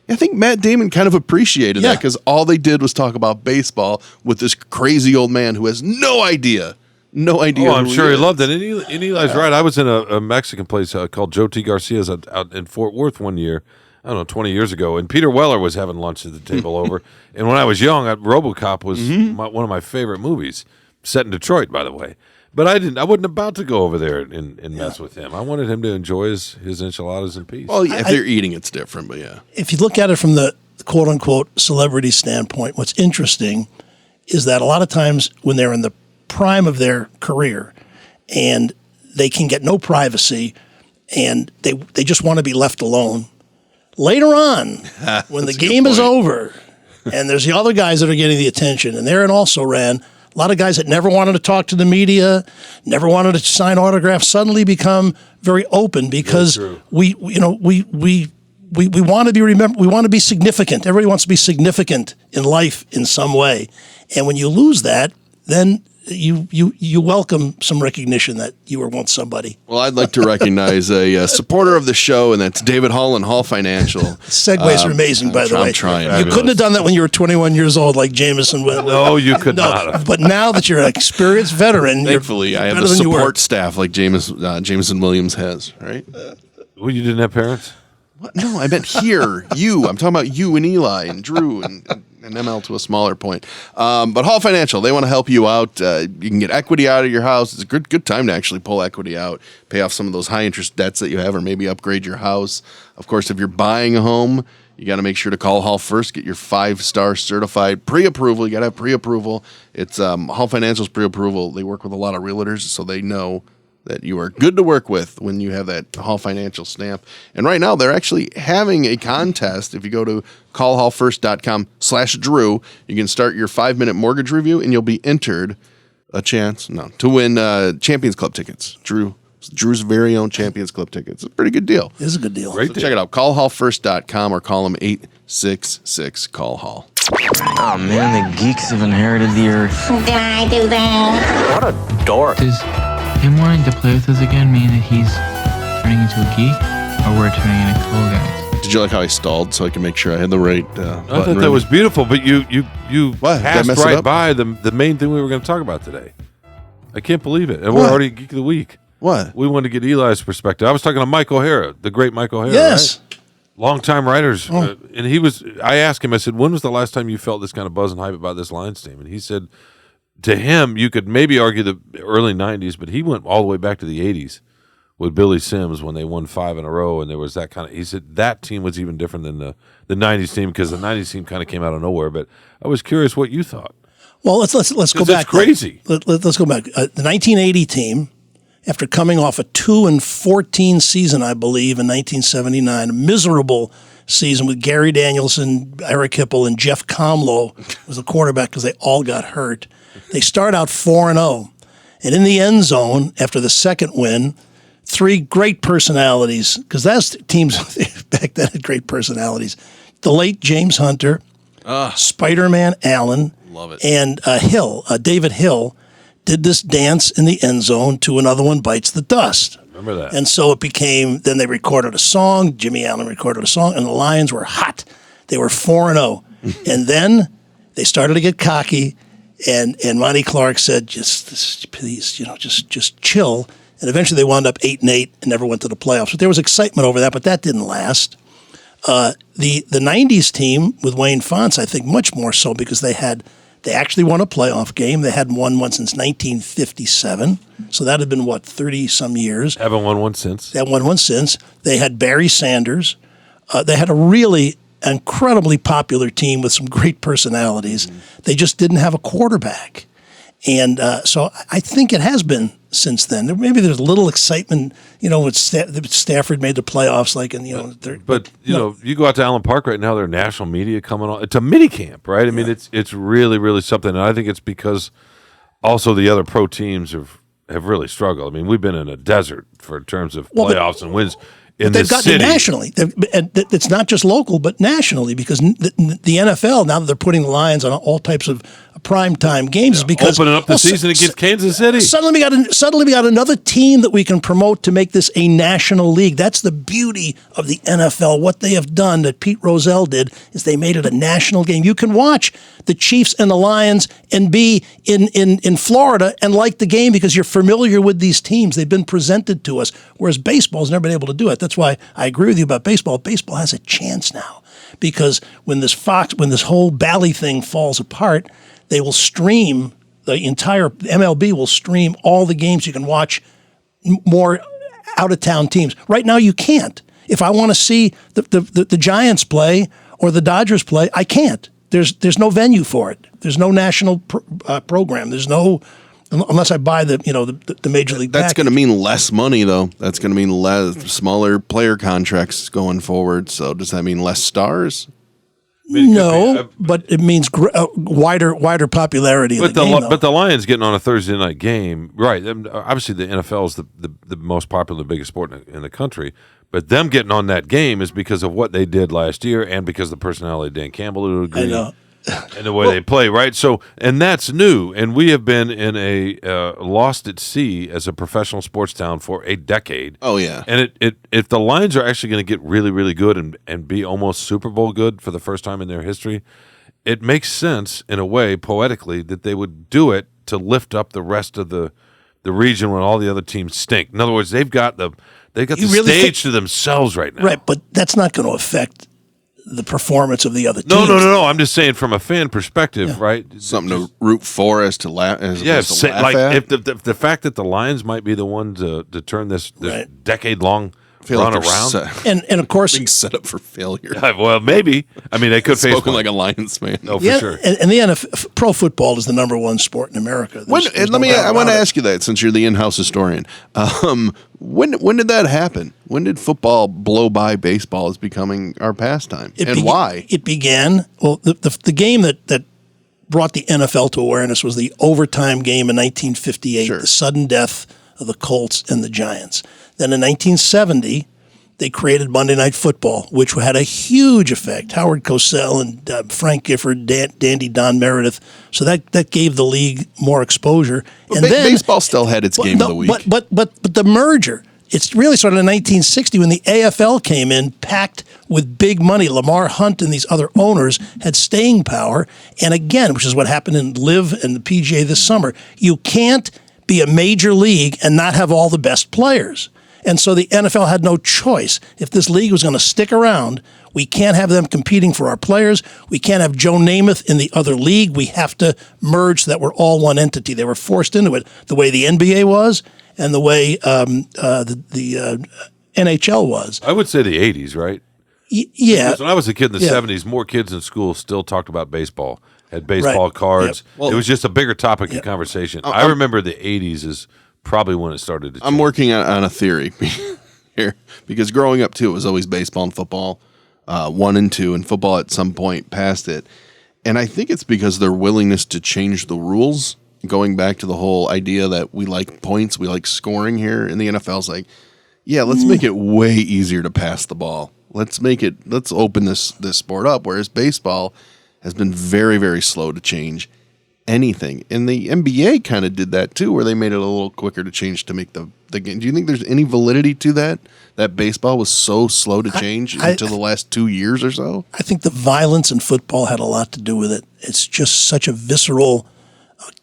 I think Matt Damon kind of appreciated that because all they did was talk about baseball with this crazy old man who has no idea. Oh, I'm sure he loved it. And Eli's right. I was in a Mexican place called Joe T. Garcia's out in Fort Worth one year. I don't know, 20 years ago, and Peter Weller was having lunch at the table over. And when I was young, RoboCop was one of my favorite movies, set in Detroit, by the way. But I wasn't about to go over there and mess with him. I wanted him to enjoy his enchiladas in peace. Well, if they're eating, it's different, but yeah. If you look at it from the quote-unquote celebrity standpoint, what's interesting is that a lot of times when they're in the prime of their career and they can get no privacy and they just want to be left alone, later on, when the game is over and there's the other guys that are getting the attention, and Aaron also ran, a lot of guys that never wanted to talk to the media, never wanted to sign autographs, suddenly become very open because we want to be remembered. We want to be significant. Everybody wants to be significant in life in some way. And when you lose that, then you welcome some recognition that you were once somebody. Well, I'd like to recognize a supporter of the show, and that's David Hall and Hall Financial. Segues are amazing, by the way. I'm trying. You couldn't have done that when you were 21 years old like Jameson. No, you could not have. But now that you're an experienced veteran, thankfully, I have the support staff like Jameson Williams has, right? Well, you didn't have parents? What? No, I meant here. I'm talking about you and Eli and Drew and ML to a smaller point. But Hall Financial, they want to help you out. You can get equity out of your house. It's a good time to actually pull equity out, pay off some of those high interest debts that you have, or maybe upgrade your house. Of course, if you're buying a home, you got to make sure to call Hall first. Get your 5-star certified pre-approval. You got to have pre-approval. It's Hall Financial's pre-approval. They work with a lot of realtors, so they know that you are good to work with when you have that Hall Financial stamp. And right now, they're actually having a contest. If you go to callhallfirst.com/Drew, you can start your 5-minute mortgage review, and you'll be entered to win Champions Club tickets. Drew's very own Champions Club tickets. It's a pretty good deal. It is a good deal. Great So deal. check it out, callhallfirst.com, or call them 866-CALL-HALL. Oh man, the geeks have inherited the earth. Did I do that? What a dork. Does him wanting to play with us again mean that he's turning into a geek, or we're turning into cool guys? Did you like how I stalled so I can make sure I had the right I thought that was beautiful, but you What? Did I passed mess it right up? by the main thing we were going to talk about today. I can't believe it. And we're What? already Geek of the Week. What? We wanted to get Eli's perspective. I was talking to Mike O'Hara, the great Mike O'Hara. Yes. Right? Longtime writers. And I asked him, I said, when was the last time you felt this kind of buzz and hype about this Lions team? And he said, to him, you could maybe argue the early 90s, but he went all the way back to the 80s with Billy Sims when they won 5 in a row. And there was that kind of, he said that team was even different than the 90s team, because the 90s team kind of came out of nowhere. But I was curious what you thought. Well, let's go back. It's crazy. Let's go back. The 1980 team, after coming off a 2-14 season, I believe, in 1979, a miserable season with Gary Danielson, Eric Hipple, and Jeff Comlow was the quarterback because they all got hurt. They start out 4-0, and in the end zone after the second win, 3 great personalities, because that's teams back then had great personalities. The late James Hunter, Spider-Man Allen, Love it. and David Hill, did this dance in the end zone to Another One Bites the Dust. Remember that? And so it became, then they recorded a song, Jimmy Allen recorded a song, and the Lions were hot. They were 4-0. And then they started to get cocky, and Monty Clark said, please, just chill. And eventually they wound up 8-8 and never went to the playoffs. But there was excitement over that, but that didn't last. The 90s team with Wayne Fonts, I think much more so, because they actually won a playoff game. They hadn't won one since 1957. So that had been, 30-some years. Haven't won one since. They haven't won one since. They had Barry Sanders. They had a really incredibly popular team with some great personalities. They just didn't have a quarterback. And so I think it has been since then. Maybe there's a little excitement, with Stafford made the playoffs, you go out to Allen Park right now, there are national media coming on. It's a mini camp, right? I mean, it's really, really something. And I think it's because also the other pro teams have really struggled. I mean, we've been in a desert in terms of playoffs and wins in this city. They've gotten it nationally. And it's not just local, but nationally, because the NFL, now that they're putting the Lions on all types of primetime games, is because opening up the season against Kansas City. Suddenly we got another team that we can promote to make this a national league. That's the beauty of the NFL. What they have done, that Pete Rozelle did, is they made it a national game. You can watch the Chiefs and the Lions and be in Florida and like the game because you're familiar with these teams. They've been presented to us, whereas baseball's never been able to do it. That's why I agree with you about baseball. Baseball has a chance now, because when this whole Bally thing falls apart, they will stream, the entire MLB will stream all the games. You can watch more out-of-town teams. Right now you can't. If I want to see the Giants play or the Dodgers play, I can't. There's no venue for it. There's no national program. There's no, unless I buy the Major League That's package. going to mean less money, though. That's going to mean smaller player contracts going forward. So does that mean less stars? No, but it means wider popularity. But the Lions getting on a Thursday night game, right? Obviously, the NFL is the most popular, biggest sport in the country. But them getting on that game is because of what they did last year, and because of the personality of Dan Campbell, who agree, I know. and the way they play, right? So, and that's new. And we have been in a lost at sea as a professional sports town for a decade. Oh yeah. And if the Lions are actually going to get really, really good and be almost Super Bowl good for the first time in their history, it makes sense in a way, poetically, that they would do it to lift up the rest of the region when all the other teams stink. In other words, they've got the stage to themselves right now. Right, but that's not going to affect the performance of the other teams. No. I'm just saying from a fan perspective, right? Something to root for as to laugh at. If the fact that the Lions might be the one to turn this decade-long run like they're around. And of course, being set up for failure. Well, maybe. I mean, they could face Spoken one. like a Lions fan. No, for yeah, sure. and the NFL, pro football is the number one sport in America. I want to ask you that since you're the in-house historian. When did that happen? When did football blow by baseball as becoming our pastime, why? It began. Well, the game that brought the NFL to awareness was the overtime game in 1958, Sure. the sudden death of the Colts and the Giants. Then in 1970, they created Monday Night Football, which had a huge effect. Howard Cosell and Frank Gifford, Dandy Don Meredith. So that gave the league more exposure. But And then baseball still had its game of the week. But the merger, it's really started in 1960 when the AFL came in, packed with big money. Lamar Hunt and these other owners had staying power. And again, which is what happened in LIV and the PGA this summer, you can't be a major league and not have all the best players. And so the NFL had no choice. If this league was going to stick around, we can't have them competing for our players. We can't have Joe Namath in the other league. We have to merge so that we're all one entity. They were forced into it the way the NBA was and the way the NHL was. I would say the 80s, right? Yeah. Because when I was a kid in the 70s, more kids in school still talked about baseball, had baseball Right. cards. Yep. Well, it was just a bigger topic of conversation. I remember the 80s is probably when it started to change. I'm working on a theory here because growing up too, it was always baseball and football, 1 and 2, and football at some point passed it. And I think it's because their willingness to change the rules, going back to the whole idea that we like points, we like scoring here in the NFL's like, yeah, let's make it way easier to pass the ball. Let's open this sport up. Whereas baseball has been very, very slow to change anything. And the NBA kind of did that too, where they made it a little quicker to change to make the game. Do you think there's any validity to that? That baseball was so slow to change until the last 2 years or so? I think the violence in football had a lot to do with it. It's just such a visceral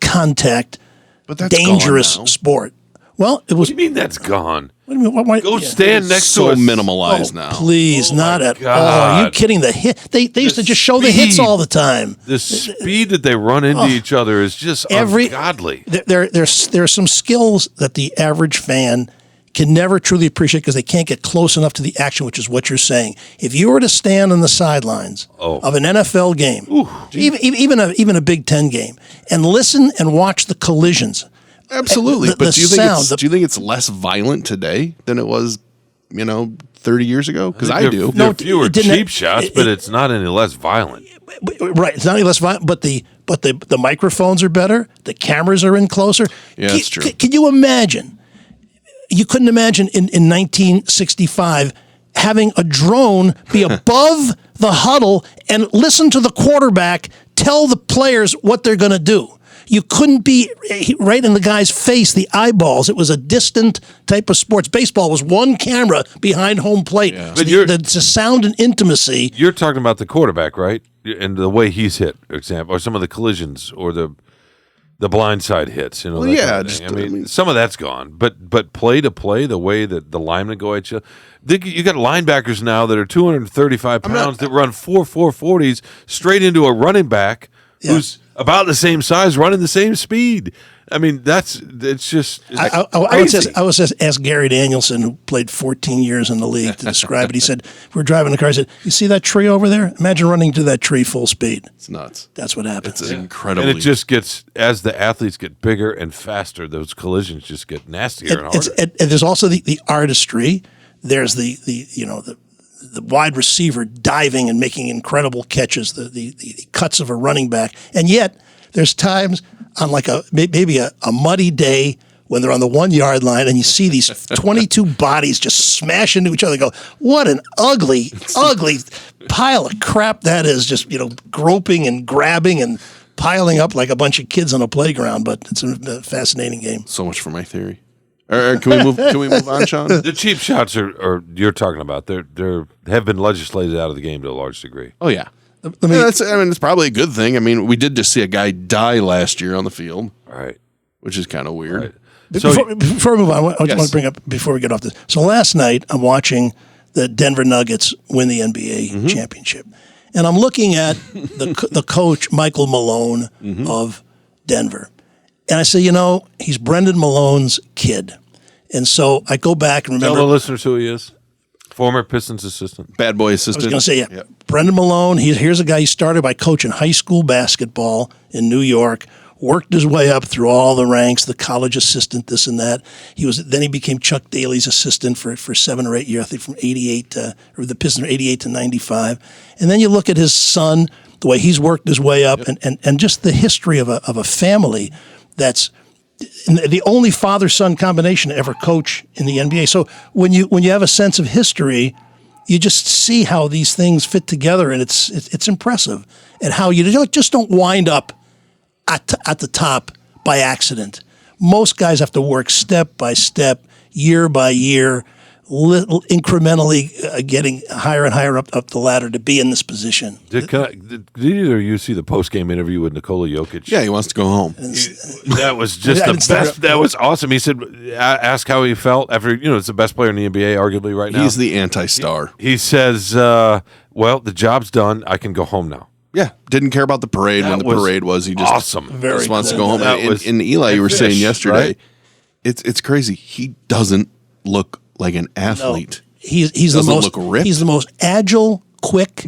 contact, but that's dangerous sport. Well, it was. What do you mean that's gone? What do you mean? Go stand next so to us. minimalized now. Please, not at God. all. Are you kidding? The hit. They used to just show the hits all the time. The speed that they run into each other is just ungodly. There's some skills that the average fan can never truly appreciate because they can't get close enough to the action, which is what you're saying. If you were to stand on the sidelines of an NFL game, even a Big Ten game, and listen and watch the collisions. Absolutely, The but do you sound, think it's less violent today than it was, 30 years ago? Because I do. There are fewer cheap shots, but it's not any less violent. Right, it's not any less violent, but the microphones are better. The cameras are in closer. Yeah, that's true. Can you imagine? You couldn't imagine in 1965 having a drone be above the huddle and listen to the quarterback tell the players what they're going to do. You couldn't be right in the guy's face, the eyeballs. It was a distant type of sports. Baseball was one camera behind home plate. Yeah. So the sound and intimacy. You're talking about the quarterback, right? And the way he's hit, for example, or some of the collisions or the blindside hits. Well, yeah. Kind of some of that's gone. But play to play, the way that the linemen go at you. You got linebackers now that are 235 pounds that run 4.40s straight into a running back who's about the same size, running the same speed. I mean, it's just. I was asked Gary Danielson, who played 14 years in the league, to describe it. He said, "We're driving the car. He said, you see that tree over there? Imagine running to that tree full speed. It's nuts. That's what happens. It's incredible. And it just gets, as the athletes get bigger and faster, those collisions just get nastier and harder. And there's also the artistry. There's the wide receiver diving and making incredible catches, the cuts of a running back. And yet there's times on like maybe a muddy day when they're on the 1 yard line and you see these 22 bodies just smash into each other and go, what an ugly pile of crap that is, just, groping and grabbing and piling up like a bunch of kids on a playground. But it's a fascinating game. So much for my theory. Can we move on, Shawn? The cheap shots are you're talking about. They're have been legislated out of the game to a large degree. Oh yeah. It's probably a good thing. I mean, we did just see a guy die last year on the field, right? Which is kind of weird. Right. Before we move on, I just want to bring up before we get off this. So last night I'm watching the Denver Nuggets win the NBA championship, and I'm looking at the coach Michael Malone of Denver. And I say, he's Brendan Malone's kid. And so I go back and remember. Tell the listeners who he is. Former Pistons assistant. Bad boy I assistant. was going to say, yeah. Brendan Malone, here's a guy he started by coaching high school basketball in New York, worked his way up through all the ranks, the college assistant, this and that. Then he became Chuck Daly's assistant for 7 or 8 years, I think from 88 to, or the Pistons 88 to 95. And then you look at his son, the way he's worked his way up, and just the history of a family that's the only father-son combination to ever coach in the NBA. So when you have a sense of history, you just see how these things fit together, and it's impressive, and how you just don't wind up at the top by accident. Most guys have to work step by step, year by year, incrementally getting higher and higher up the ladder to be in this position. Did either of you see the post-game interview with Nikola Jokic? Yeah, he wants to go home. That was just the best. That was awesome. He said, ask how he felt after, it's the best player in the NBA, arguably, right now. He's the anti-star. He says, well, the job's done. I can go home now. Yeah, didn't care about the parade when the parade was. He just awesome. Just wants to go home. And Eli, you were saying yesterday, right? It's crazy. He doesn't look like an athlete. No. He's the most look ripped. He's the most agile, quick,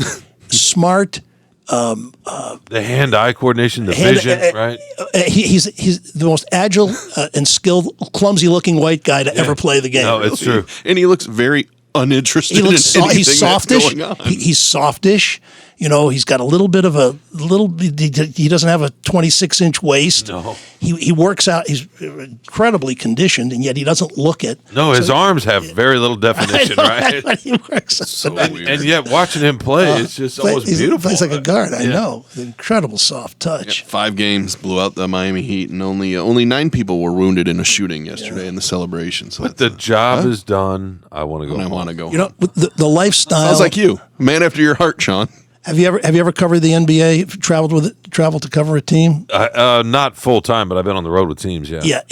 smart. The hand-eye coordination, the vision, right? He's the most agile and skilled, clumsy-looking white guy to ever play the game. No, it's true. And he looks very uninterested. He looks in anything he's softish. That's going on. He's softish. He's got a little bit of he doesn't have a 26-inch waist. No. He works out. He's incredibly conditioned, and yet he doesn't look it. No, his arms have very little definition, right? He works so weird. And yet watching him play, it's just almost beautiful. He plays like a guard. I know. Incredible soft touch. 5 games, blew out the Miami Heat, and only 9 people were wounded in a shooting yesterday in the celebration. So but the job is done. I want to go. I want to go. The lifestyle. Sounds like you, man after your heart, Shawn. Have you ever covered the NBA? Traveled to cover a team? Not full time, but I've been on the road with teams. Yeah. Yeah,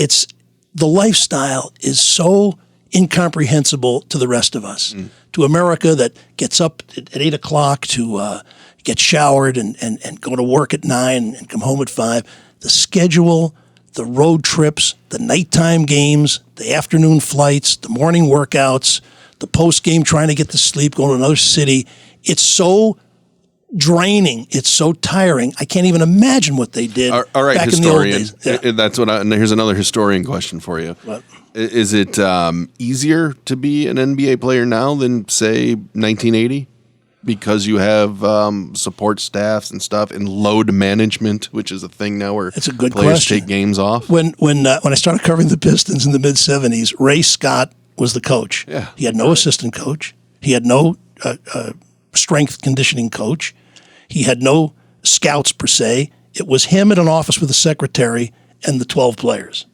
the lifestyle is so incomprehensible to the rest of us. To America that gets up at 8:00 to get showered and go to work at 9 and come home at 5. The schedule, the road trips, the nighttime games, the afternoon flights, the morning workouts, the post game trying to get to sleep, going to another city. It's so draining. It's so tiring. I can't even imagine what they did all right, back historian. in the old days. Yeah. That's what. And here's another historian question for you. What? Is it easier to be an NBA player now than say 1980? Because you have support staffs and stuff, and load management, which is a thing now where it's a good players question. take games off. When I started covering the Pistons in the mid '70s, Ray Scott was the coach. Yeah, he had no assistant coach. He had no strength conditioning coach. He had no scouts per se. It was him in an office with a secretary and the 12 players.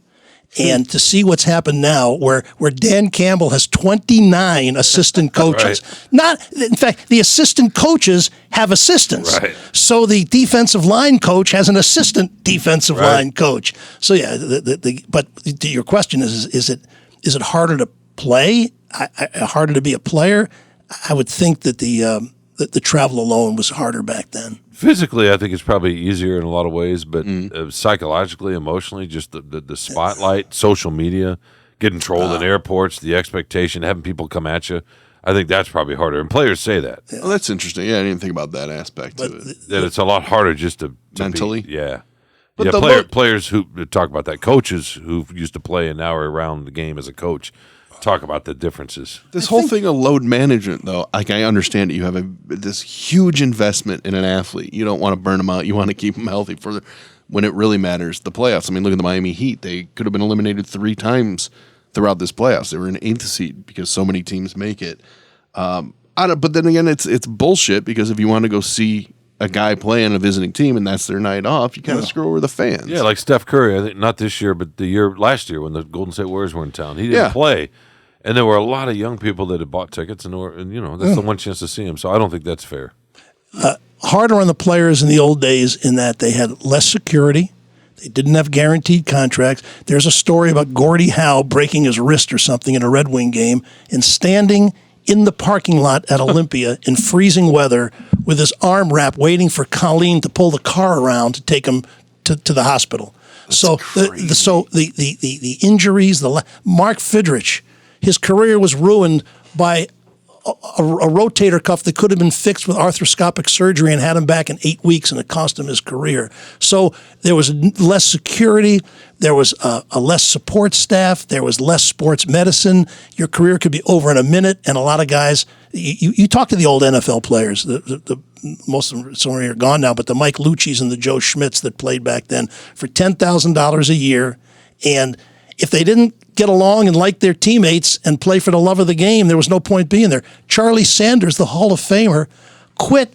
And to see what's happened now, where Dan Campbell has 29 assistant coaches. Right. In fact, the assistant coaches have assistants. Right. So the defensive line coach has an assistant defensive line coach. So yeah, but your question is it harder to play? Harder to be a player? I would think that the travel alone was harder back then. Physically, I think it's probably easier in a lot of ways, but psychologically, emotionally, just the spotlight, social media, getting trolled in airports, the expectation, having people come at you, I think that's probably harder. And players say that. Yeah. Oh, that's interesting. Yeah, I didn't think about that aspect to it. That it's a lot harder just to mentally? be, yeah. But Players who talk about that, coaches who used to play and now are around the game as a coach, talk about the differences. This whole thing of load management, though, like I understand it. You have this huge investment in an athlete. You don't want to burn them out. You want to keep them healthy for when it really matters, the playoffs. I mean, look at the Miami Heat. They could have been eliminated 3 times throughout this playoffs. They were an 8th seed because so many teams make it. But then again, it's bullshit because if you want to go see a guy play on a visiting team and that's their night off, you kind of screw over the fans. Yeah, like Steph Curry. I think not this year, but last year when the Golden State Warriors were in town, he didn't play. And there were a lot of young people that had bought tickets, and that's the one chance to see him. So I don't think that's fair. Harder on the players in the old days in that they had less security. They didn't have guaranteed contracts. There's a story about Gordie Howe breaking his wrist or something in a Red Wing game and standing in the parking lot at Olympia in freezing weather with his arm wrapped, waiting for Colleen to pull the car around to take him to the hospital. That's the injuries, Mark Fidrich, his career was ruined by a rotator cuff that could have been fixed with arthroscopic surgery and had him back in 8 weeks, and it cost him his career. So there was less security, there was a less support staff, there was less sports medicine. Your career could be over in a minute, and a lot of guys, you talk to the old NFL players, most of them, some are gone now, but the Mike Lucci's and the Joe Schmidts that played back then for $10,000 a year, and if they didn't get along and like their teammates and play for the love of the game, there was no point being there. Charlie Sanders, the Hall of Famer, quit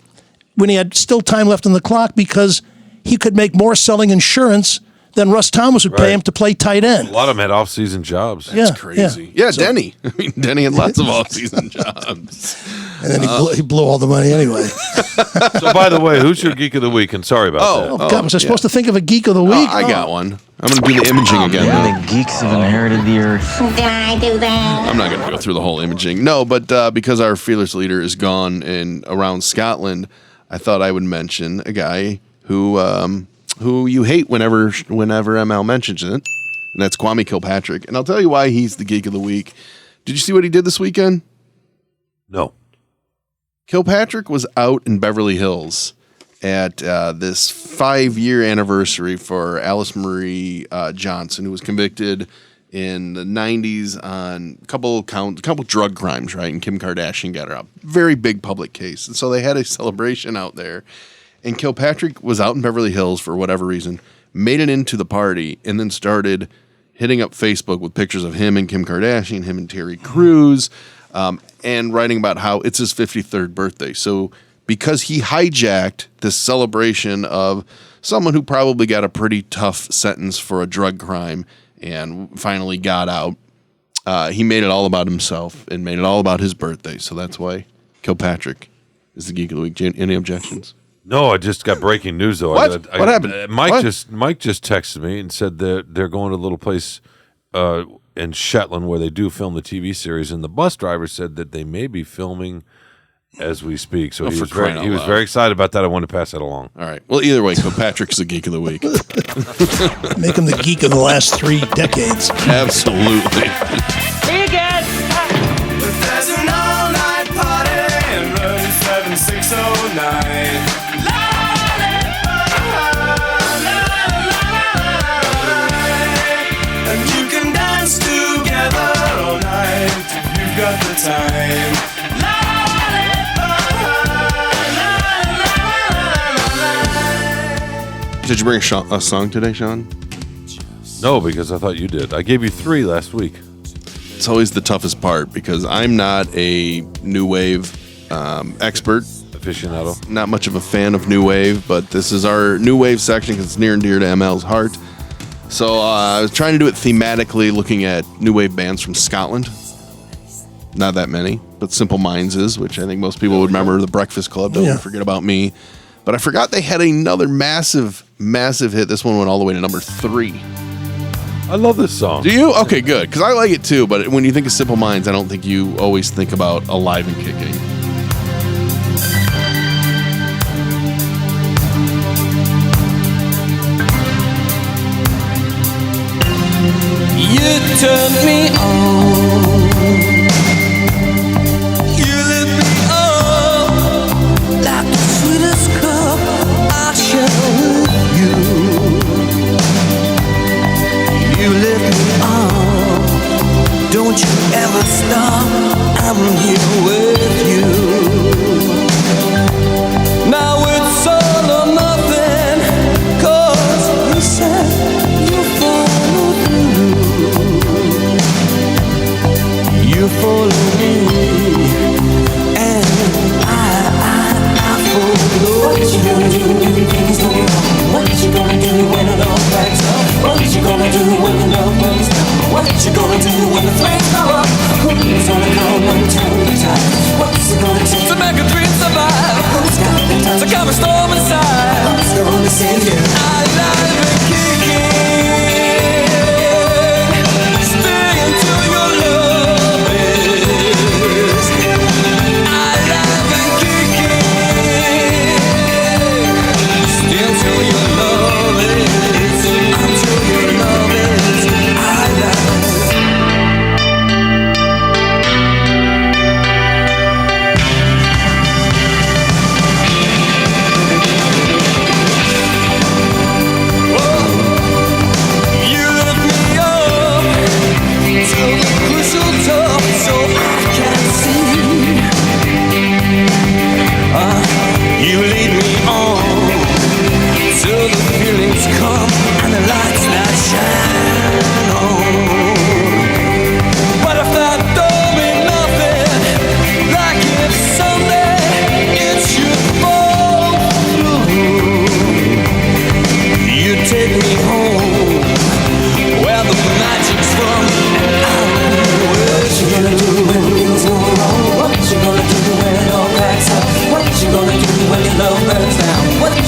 when he had still time left on the clock because he could make more selling insurance than Russ Thomas would pay him to play tight end. A lot of them had off-season jobs. That's crazy. Yeah, so, Denny. I mean, Denny had lots of off-season jobs. And then he blew all the money anyway. So, by the way, who's your Geek of the Week? And sorry about that. Oh, God, was I supposed to think of a Geek of the Week? I got one. I'm going to do the imaging again. The geeks have inherited the earth. Did I do that? I'm not going to go through the whole imaging. No, but because our fearless leader is gone and around Scotland, I thought I would mention a guy who you hate whenever ML mentions it, and that's Kwame Kilpatrick. And I'll tell you why he's the Geek of the Week. Did you see what he did this weekend? No. Kilpatrick was out in Beverly Hills at this 5-year anniversary for Alice Marie Johnson, who was convicted in the 90s on a couple drug crimes, right? And Kim Kardashian got her out. Very big public case. And so they had a celebration out there. And Kilpatrick was out in Beverly Hills for whatever reason, made it into the party, and then started hitting up Facebook with pictures of him and Kim Kardashian, him and Terry Crews, and writing about how it's his 53rd birthday. So because he hijacked this celebration of someone who probably got a pretty tough sentence for a drug crime and finally got out, he made it all about himself and made it all about his birthday. So that's why Kilpatrick is the Geek of the Week. Any objections? No, I just got breaking news though. What? What happened? Mike just texted me and said they're going to a little place in Shetland where they do film the TV series, and the bus driver said that they may be filming as we speak. So he was very excited about that. I wanted to pass that along. All right. Well, either way, Kilpatrick's the Geek of the Week. Make him the geek of the last 3 decades. Absolutely. There's an all-night party in room 7609. And you can dance together all night if you've got the time. Did you bring a song today, Shawn? No, because I thought you did. I gave you 3 last week. It's always the toughest part because I'm not a new wave expert. Aficionado. Not much of a fan of new wave, but this is our new wave section because it's near and dear to ML's heart. So I was trying to do it thematically, looking at new wave bands from Scotland. Not that many, but Simple Minds is, which I think most people would remember. The Breakfast Club, Don't Forget About Me. But I forgot they had another massive hit. This one went all the way to number 3. I love this song. Do you? Okay, good. Because I like it too. But when you think of Simple Minds, I don't think you always think about Alive and Kicking. You turned me on. You lit me up like the sweetest cup I share with you. You lit me up. Don't you ever stop. I'm here with you. Now it's all or nothing, 'cause you said you follow through. You follow me, and I follow you. What you gonna do when it all backs up? What you gonna do when the love burns down? What you gonna do when the flames go up? Who's gonna come and turn the tide?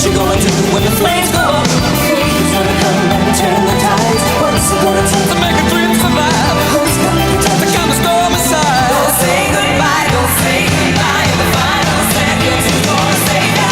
you gonna do when the flames go up? Who's gonna come and turn the tides? What's it gonna take to make a dream survive? Who's gonna protect the calm the storm aside? Don't say goodbye, don't say goodbye. In the final seconds, who's gonna say that?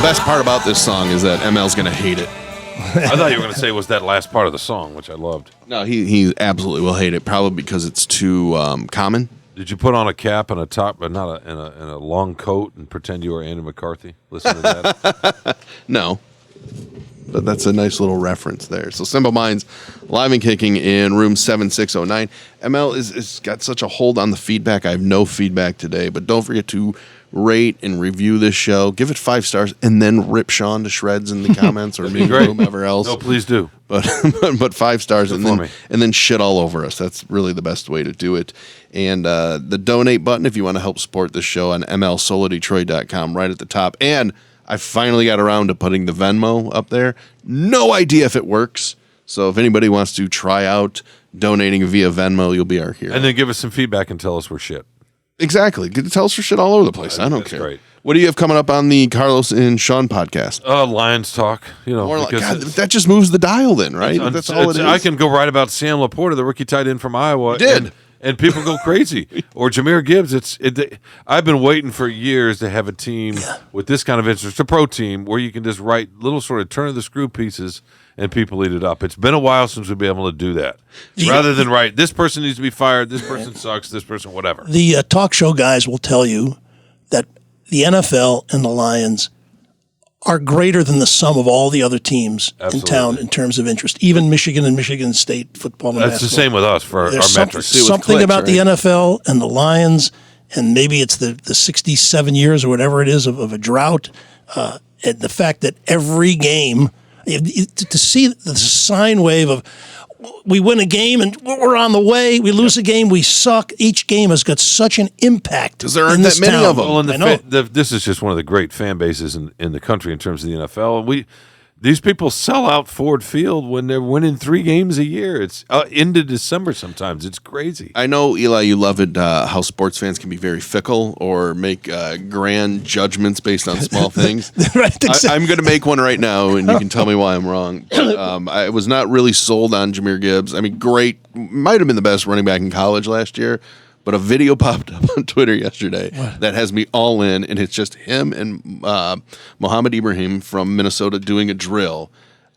Best part about this song is that ML's going to hate it. I thought you were going to say it was that last part of the song, which I loved. No, he absolutely will hate it, probably because it's too common. Did you put on a cap and a top, but not in a long coat and pretend you were Andy McCarthy? Listen to that. No, but that's a nice little reference there. So Simple Minds, live and kicking in room 7609. ML is got such a hold on the feedback. I have no feedback today, but don't forget to rate and review this show. Give it 5 stars, and then rip Shawn to shreds in the comments or me or whomever else. No, please do. But 5 stars and then shit all over us. That's really the best way to do it. And the donate button if you want to help support this show on mlsolodetroit.com right at the top. And I finally got around to putting the Venmo up there. No idea if it works. So if anybody wants to try out donating via Venmo, you'll be our hero. And then give us some feedback and tell us we're shit. Exactly. Tell us for shit all over the place. I don't care. Great. What do you have coming up on the Carlos and Shawn podcast? Lions talk. God, that just moves the dial then, right? That's all it is. I can go right about Sam Laporta, the rookie tight end from Iowa. You did. And people go crazy. Or Jahmyr Gibbs. I've been waiting for years to have a team with this kind of interest, a pro team, where you can just write little sort of turn of the screw pieces and people eat it up. It's been a while since we've been able to do that. Rather than write, this person needs to be fired, this person sucks, this person whatever. The talk show guys will tell you that the NFL and the Lions are greater than the sum of all the other teams in town in terms of interest. Even Michigan and Michigan State football and That's basketball. the same with us for our metrics. Something about the NFL and the Lions, and maybe it's the 67 years or whatever it is of a drought, and the fact that every game, to see the sine wave of we win a game and we're on the way, we lose a game, we suck. Each game has got such an impact. Because there aren't that many of them. Well, this is just one of the great fan bases in the country in terms of the NFL. These people sell out Ford Field when they're winning 3 games a year. It's into December sometimes. It's crazy. I know, Eli, you love it how sports fans can be very fickle or make grand judgments based on small things. Right, exactly. I'm going to make one right now, and you can tell me why I'm wrong. But, I was not really sold on Jahmyr Gibbs. I mean, great. Might have been the best running back in college last year. But a video popped up on Twitter yesterday that has me all in, and it's just him and Mohamed Ibrahim from Minnesota doing a drill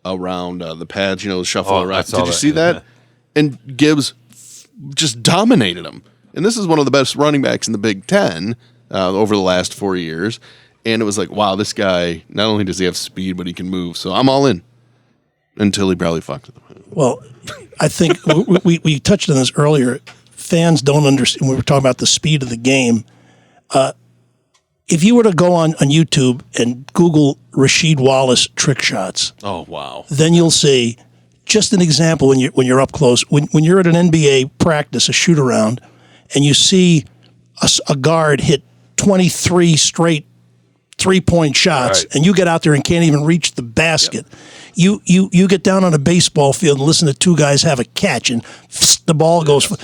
around the pads, shuffle around. Did you see that? And Gibbs just dominated him. And this is one of the best running backs in the Big Ten over the last 4 years. And it was like, wow, this guy, not only does he have speed, but he can move. So I'm all in. until he probably fucked them. Well, I think we touched on this earlier. Fans don't understand. We were talking about the speed of the game. If you were to go on YouTube and Google Rasheed Wallace trick shots, oh wow, then you'll see just an example when you're up close. When you're at an NBA practice, a shoot around, and you see a guard hit 23 straight 3-point shots, and you get out there and can't even reach the basket. Yep. You get down on a baseball field and listen to two guys have a catch, and the ball goes. The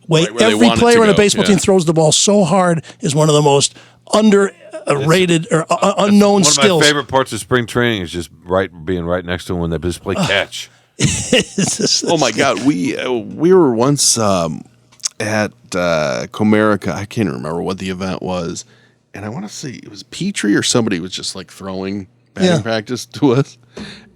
way every player on a baseball team throws the ball so hard is one of the most underrated or unknown skills. One of my favorite parts of spring training is just being right next to them when they just play catch. Oh my God, we were once at Comerica. I can't remember what the event was, and I want to say it was Petrie or somebody was just like throwing batting practice to us.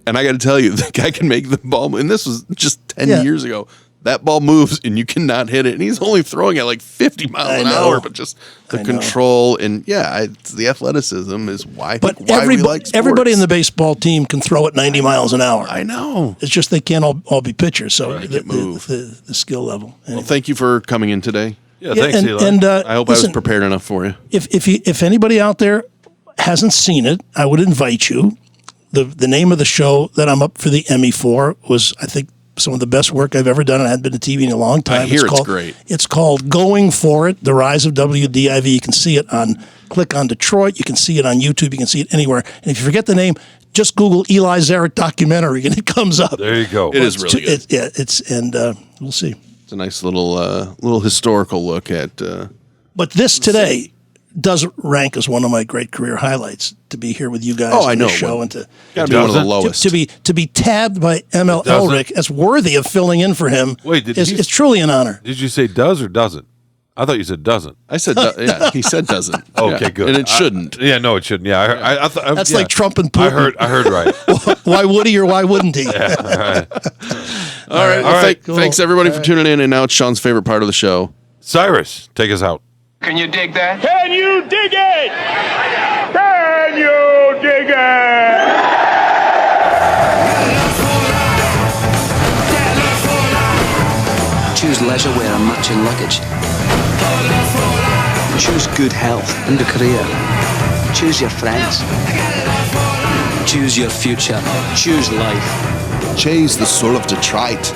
And I got to tell you, the guy can make the ball, and this was just 10 years ago. That ball moves and you cannot hit it. And he's only throwing at like 50 miles an hour, but just the control and it's the athleticism is why we like sports. Everybody in the baseball team can throw at 90 miles an hour. I know. It's just they can't all be pitchers. So the skill level. Well, thank you for coming in today. Yeah, thanks, Eli. And I hope I was prepared enough for you. If anybody out there hasn't seen it, I would invite you. The name of the show that I'm up for the Emmy for was, I think, some of the best work I've ever done. I hadn't been to TV in a long time. I hear it's great. It's called Going For It, The Rise of WDIV. You can see it click on Detroit. You can see it on YouTube. You can see it anywhere. And if you forget the name, just Google Eli Zaret documentary and it comes up. There you go. It is really good. We'll see. It's a nice little historical look at. But this today does rank as one of my great career highlights to be here with you guys on the show and to be one of the lowest. To be tabbed by ML Elrick as worthy of filling in for him. Wait, it's truly an honor. Did you say does or doesn't? I thought you said doesn't. I said he said doesn't. Okay, good. And it shouldn't. No, it shouldn't. Yeah, I thought that's like Trump and Putin. I heard right. Why would he or why wouldn't he? Yeah, all right. Cool. Thanks everybody for tuning in. And now it's Shawn's favorite part of the show. Cyrus, take us out. Can you dig that? Can you dig it? Can you dig it? Choose leisure wear and matching luggage. Choose good health and a career. Choose your friends. Choose your future. Choose life. Chase the soul of Detroit.